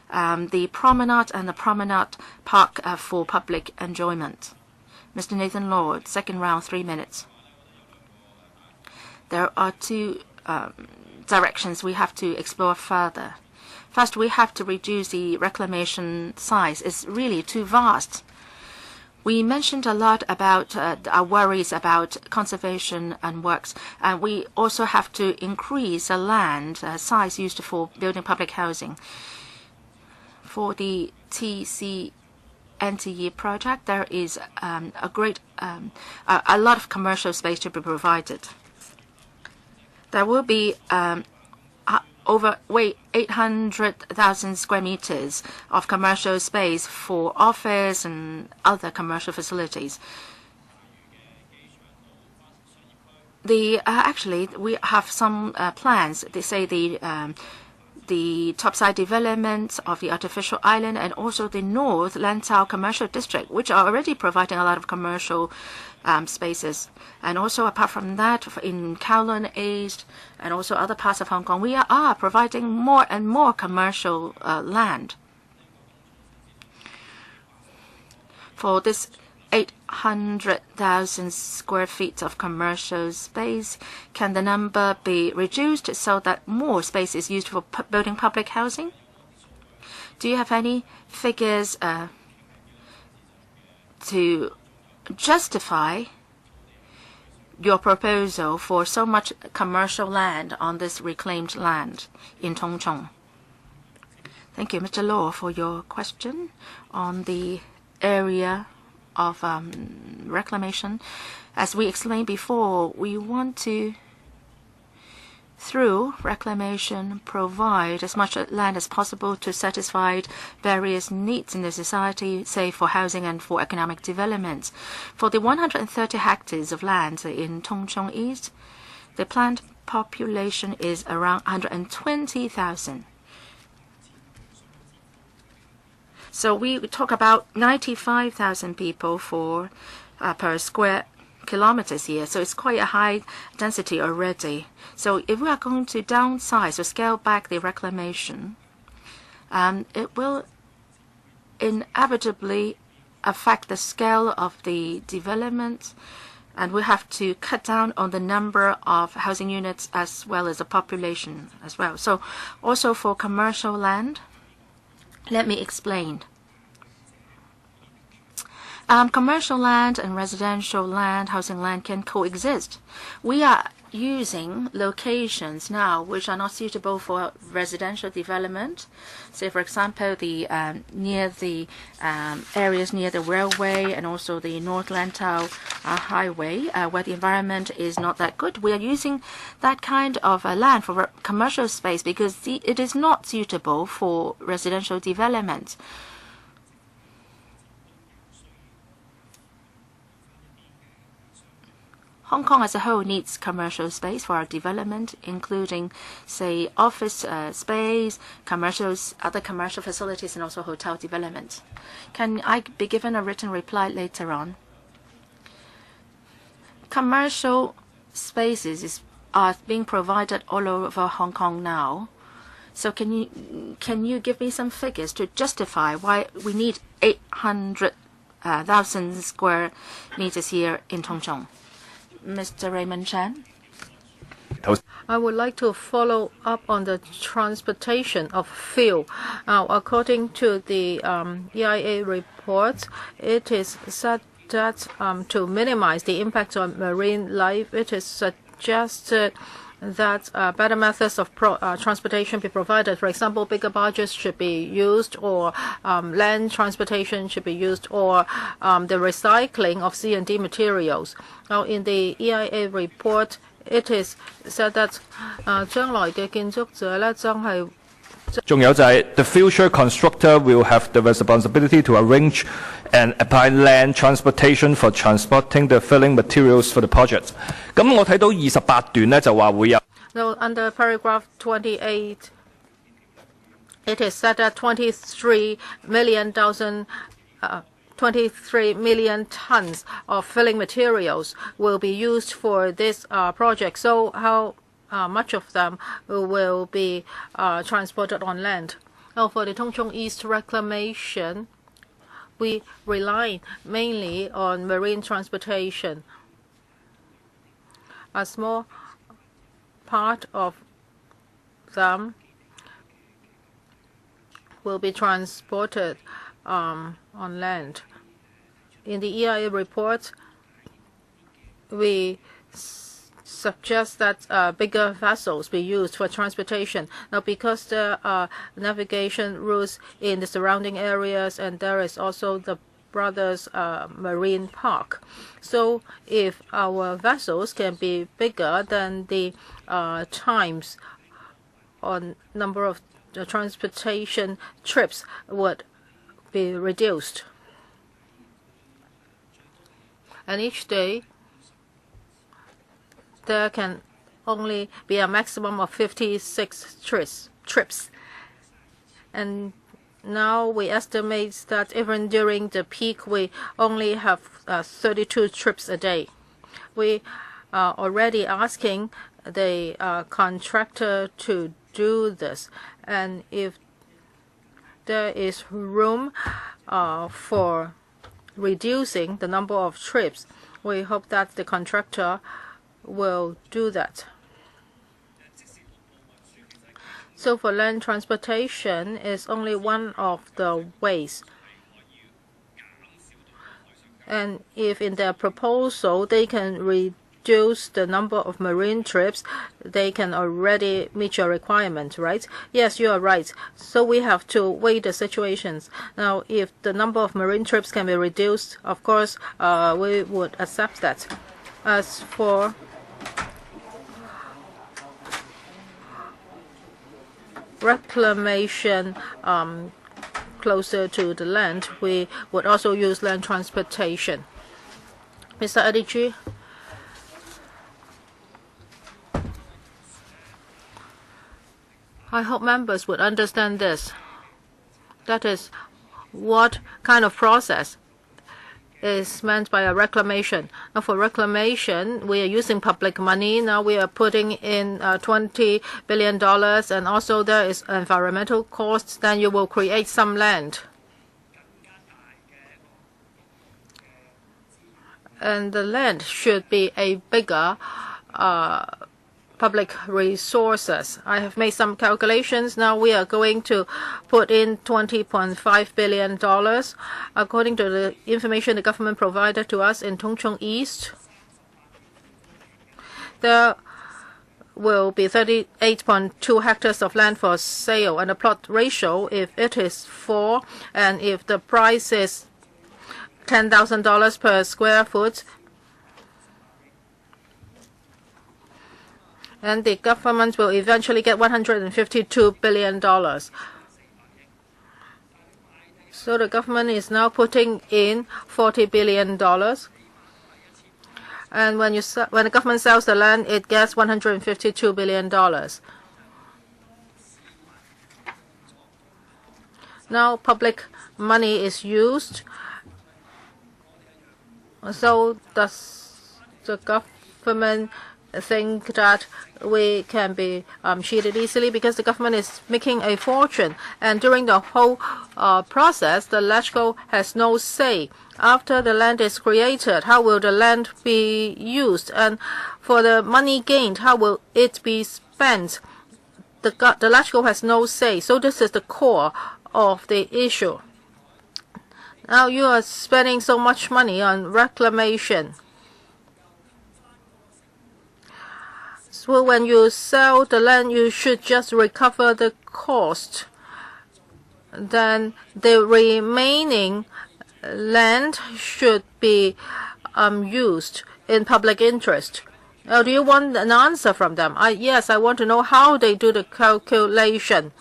the promenade and the promenade park for public enjoyment. Mr. Nathan Lord, second round, 3 minutes. There are two directions we have to explore further. First, we have to reduce the reclamation size. It's really too vast. We mentioned a lot about our worries about conservation and works, and we also have to increase the land size used for building public housing. For the TCNTE project, there is a lot of commercial space to be provided. There will be over 800,000 square meters of commercial space for office and other commercial facilities. Actually, we have some plans. They say the topside development of the artificial island and also the North Lantau Commercial District, which are already providing a lot of commercial spaces. And also apart from that, in Kowloon East and also other parts of Hong Kong, we are providing more and more commercial land. For this 800,000 square feet of commercial space, can the number be reduced so that more space is used for building public housing? Do you have any figures to justify your proposal for so much commercial land on this reclaimed land in Tung? Thank you, Mr. Law, for your question on the area of reclamation. As we explained before, we want to, through reclamation, provide as much land as possible to satisfy various needs in the society, say for housing and for economic development. For the 130 hectares of land in Tung Chung East, the planned population is around 120,000. So we talk about 95,000 people for per square kilometers here. So it's quite a high density already. So if we are going to downsize or scale back the reclamation, it will inevitably affect the scale of the development, and we have to cut down on the number of housing units as well as the population as well. So also for commercial land, let me explain. Commercial land and residential land, housing land can coexist. We are using locations now which are not suitable for residential development. Say, for example, the near the areas near the railway and also the North Lantau highway, where the environment is not that good. We are using that kind of land for commercial space because it is not suitable for residential development. Hong Kong as a whole needs commercial space for our development, including, say, office space, other commercial facilities, and also hotel development. Can I be given a written reply later on? Commercial spaces are being provided all over Hong Kong now. So can you give me some figures to justify why we need 800,000 square meters here in Tung? Mr. Raymond Chan. I would like to follow up on the transportation of fuel. Now, according to the EIA report, it is said that to minimize the impact on marine life, it is suggested that better methods of transportation be provided. For example, bigger barges should be used, or land transportation should be used, or the recycling of C&D materials. Now, in the EIA report, it is said that 將來嘅建築者咧，真係。仲有就係 the future constructor will have the responsibility to arrange and apply land transportation for transporting the filling materials for the project. 咁我睇到28段咧就話會有。Now, under paragraph 28, it is said that 23 million tons of filling materials will be used for this project. So how much of them will be transported on land? Now, for the Tung Chung East reclamation, we rely mainly on marine transportation. A small part of them will be transported on land. In the EIA report, we suggest that bigger vessels be used for transportation. Now, because there are navigation routes in the surrounding areas, and there is also the Brothers Marine Park. So if our vessels can be bigger, then the times on number of transportation trips would be reduced. And each day, there can only be a maximum of 56 trips. And now we estimate that even during the peak, we only have 32 trips a day. We are already asking the contractor to do this. And if there is room for reducing the number of trips, we hope that the contractor will do that. So for land transportation is only one of the ways. And if in their proposal they can reduce the number of marine trips, they can already meet your requirement, right? Yes, you are right. So we have to weigh the situations. Now, if the number of marine trips can be reduced, of course, we would accept that. As for reclamation closer to the land, we would also use land transportation. Mr. Adiji, I hope members would understand this. That is what kind of process is meant by a reclamation. Now, for reclamation, we are using public money. Now we are putting in $20 billion, and also there is environmental costs. Then you will create some land. And the land should be a bigger public resources. I have made some calculations. Now we are going to put in $20.5 billion. According to the information the government provided to us in Tung Chung East, there will be 38.2 hectares of land for sale, and the plot ratio, if it is 4, and if the price is $10,000 per square foot, and the government will eventually get $152 billion. So the government is now putting in $40 billion. And when the government sells the land, it gets $152 billion. Now public money is used. So does the government think that we can be cheated easily? Because the government is making a fortune, and during the whole process, the LegCo has no say. After the land is created, how will the land be used? And for the money gained, how will it be spent? The LegCo has no say. So this is the core of the issue. Now you are spending so much money on reclamation. So when you sell the land, you should just recover the cost. Then the remaining land should be used in public interest. Now, do you want an answer from them? Yes, I want to know how they do the calculation.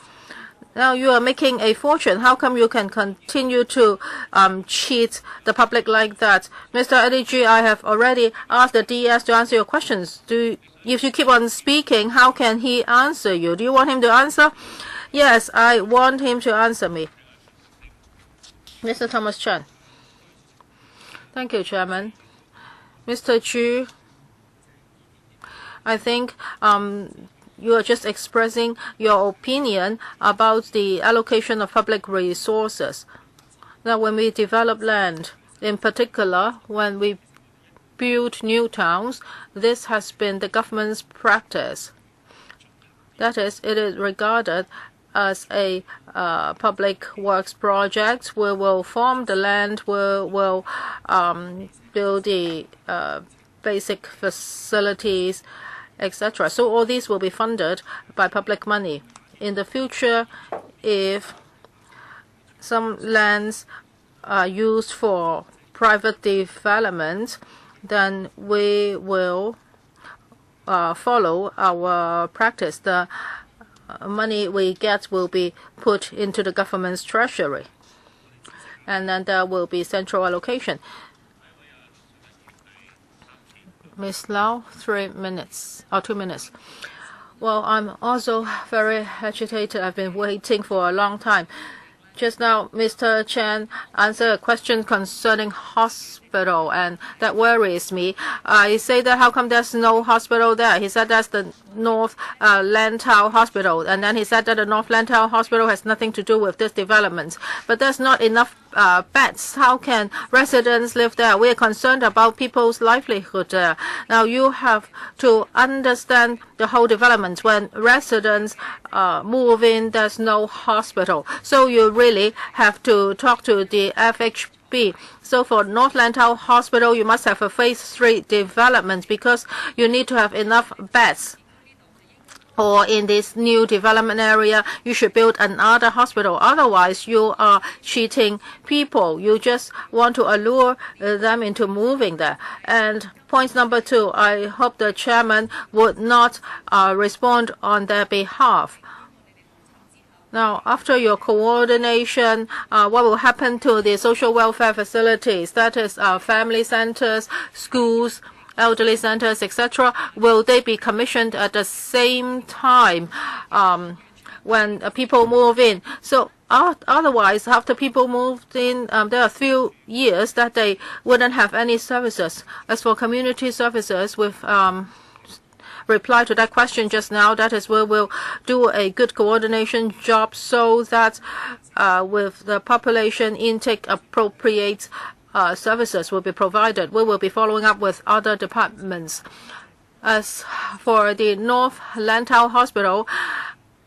Now you are making a fortune. How come you can continue to cheat the public like that? Mr. Edigi, I have already asked the DS to answer your questions. If you keep on speaking, how can he answer you? Do you want him to answer? Yes, I want him to answer me. Mr. Thomas Chen. Thank you, Chairman. Mr. Chu, I think you are just expressing your opinion about the allocation of public resources. Now, when we develop land, in particular, when we build new towns, this has been the government's practice. That is, it is regarded as a public works project. We will farm the land, we will build the basic facilities, etc. So all these will be funded by public money. In the future, if some lands are used for private development, then we will follow our practice. The money we get will be put into the government's treasury, and then there will be central allocation. Ms. Lau, 3 minutes or 2 minutes. Well, I'm also very agitated. I've been waiting for a long time. Just now, Mr. Chen answered a question concerning hospital, and that worries me. I say that how come there's no hospital there? He said that's the North Lantau Hospital, and then he said that the North Lantau Hospital has nothing to do with this development. But there's not enough beds. How can residents live there? We are concerned about people's livelihood there. Now you have to understand the whole development. When residents move in, there's no hospital. So you really have to talk to the FHB. So for North Lantau Hospital, you must have a phase 3 development because you need to have enough beds. Or in this new development area, you should build another hospital. Otherwise, you are cheating people. You just want to allure them into moving there. And point number 2, I hope the chairman would not respond on their behalf. Now, after your coordination, what will happen to the social welfare facilities? That is family centers, schools, elderly centers, etc. Will they be commissioned at the same time when people move in? So otherwise, after people moved in, there are a few years that they wouldn't have any services. As for community services, with reply to that question just now, that is where we'll do a good coordination job so that with the population intake appropriate services will be provided. We will be following up with other departments. As for the North Lantau Hospital,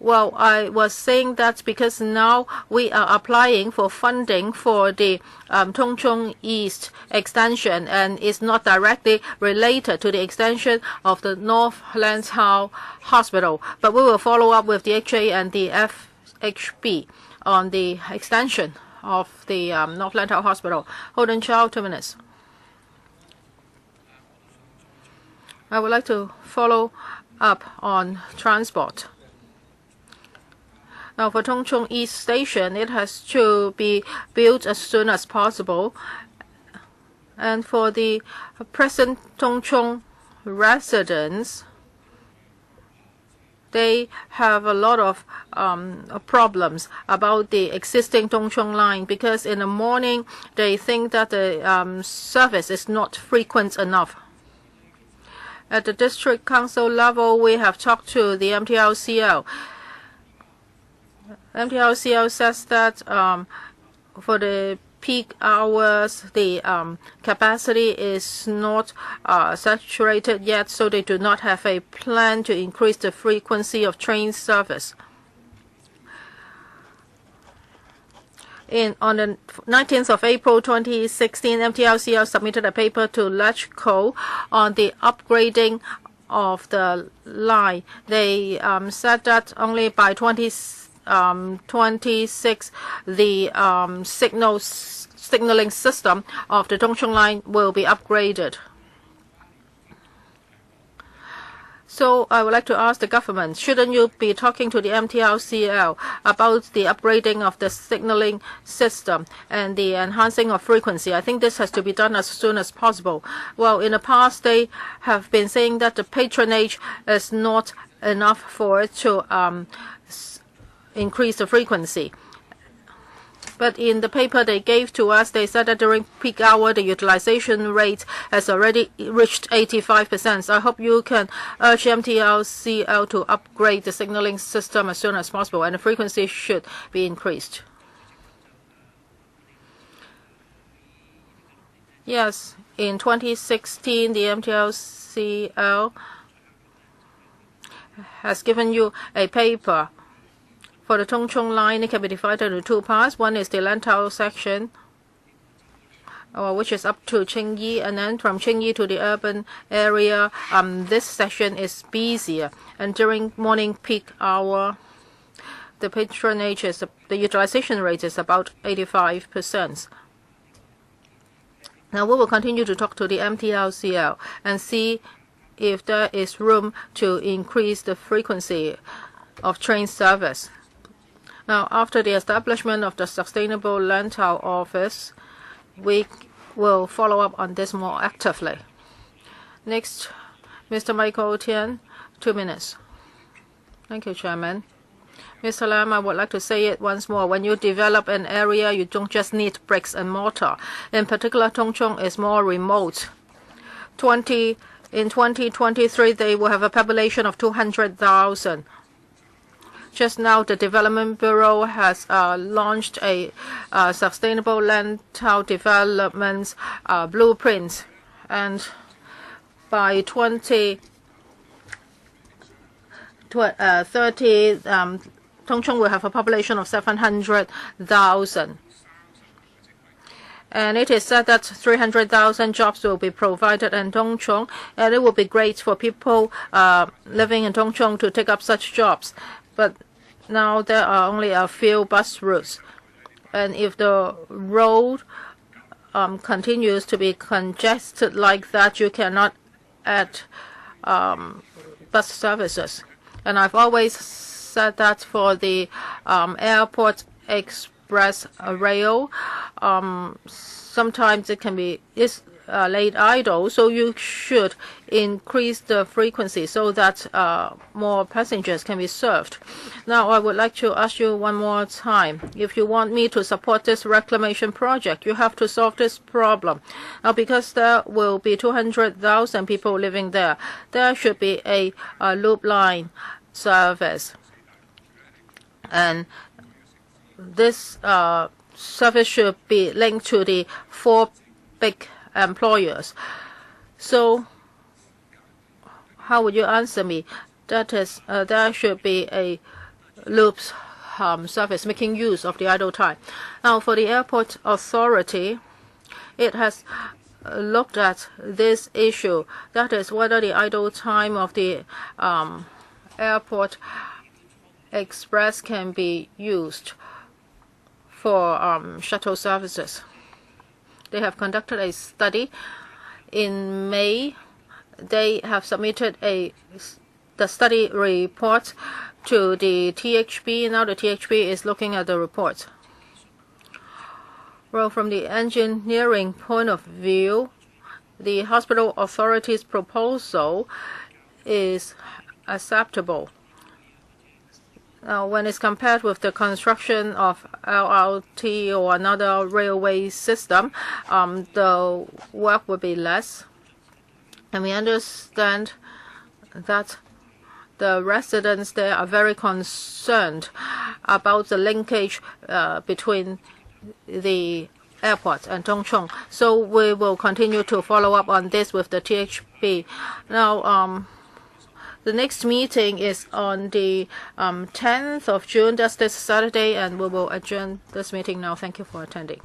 Well, I was saying that because now we are applying for funding for the Tung Chung East extension, and it's not directly related to the extension of the North Lantau Hospital. But we will follow up with the HA and the FHB on the extension of the North Lantau Hospital. Holden Chow, 2 minutes. I would like to follow up on transport. Now, for Tung Chung East Station, it has to be built as soon as possible. And for the present Tung Chung residents, they have a lot of problems about the existing Tung Chung line, because in the morning they think that the service is not frequent enough. At the district council level, we have talked to the MTRCL. MTRCL says that for the peak hours, the capacity is not saturated yet, so they do not have a plan to increase the frequency of train service. On the 19th of April 2016, MTRCL submitted a paper to LegCo on the upgrading of the line. They said that only by 2026, the signaling system of the Tung Chung line will be upgraded. So I would like to ask the government, shouldn't you be talking to the MTRCL about the upgrading of the signaling system and the enhancing of frequency? I think this has to be done as soon as possible. Well, in the past, they have been saying that the patronage is not enough for it to increase the frequency. But in the paper they gave to us, they said that during peak hour, the utilization rate has already reached 85%. So I hope you can urge MTRCL to upgrade the signaling system as soon as possible, and the frequency should be increased. Yes, in 2016, the MTRCL has given you a paper. For the Tung Chung line, it can be divided into two parts. One is the Lantau section, which is up to Qingyi, and then from Qingyi to the urban area, this section is busier. And during morning peak hour, the patronage is, the utilization rate is about 85%. Now we will continue to talk to the MTRCL and see if there is room to increase the frequency of train service. Now, after the establishment of the Sustainable Lantau Office, we will follow up on this more actively. Next, Mr. Michael Tian, 2 minutes. Thank you, Chairman. Mr. Lam, I would like to say it once more. When you develop an area, you don't just need bricks and mortar. In particular, Tung Chung is more remote. In 2023, they will have a population of 200,000. Just now, the Development Bureau has launched a Sustainable Lantau Development blueprint, and by 2030, Tung Chung will have a population of 700,000. And it is said that 300,000 jobs will be provided in Tung Chung, and it will be great for people living in Tung Chung to take up such jobs. But now there are only a few bus routes, and if the road continues to be congested like that, you cannot add bus services. And I've always said that for the airport express rail, sometimes it can be laid idle, so you should increase the frequency so that more passengers can be served. Now, I would like to ask you one more time. If you want me to support this reclamation project, you have to solve this problem. Now, because there will be 200,000 people living there, there should be a loop line service. And this service should be linked to the 4 big employers. So how would you answer me? That is, there should be a loops service, making use of the idle time. Now, for the airport authority, it has looked at this issue, that is whether the idle time of the airport express can be used for shuttle services. They have conducted a study. In May, they have submitted the study report to the THB. Now the THB is looking at the report. Well, from the engineering point of view, the hospital authority's proposal is acceptable. Now, when it's compared with the construction of LRT or another railway system, the work will be less. And we understand that the residents there are very concerned about the linkage between the airport and Chung. So we will continue to follow up on this with the THB. Now, the next meeting is on the 10th of June. That's this Saturday, and we will adjourn this meeting now. Thank you for attending.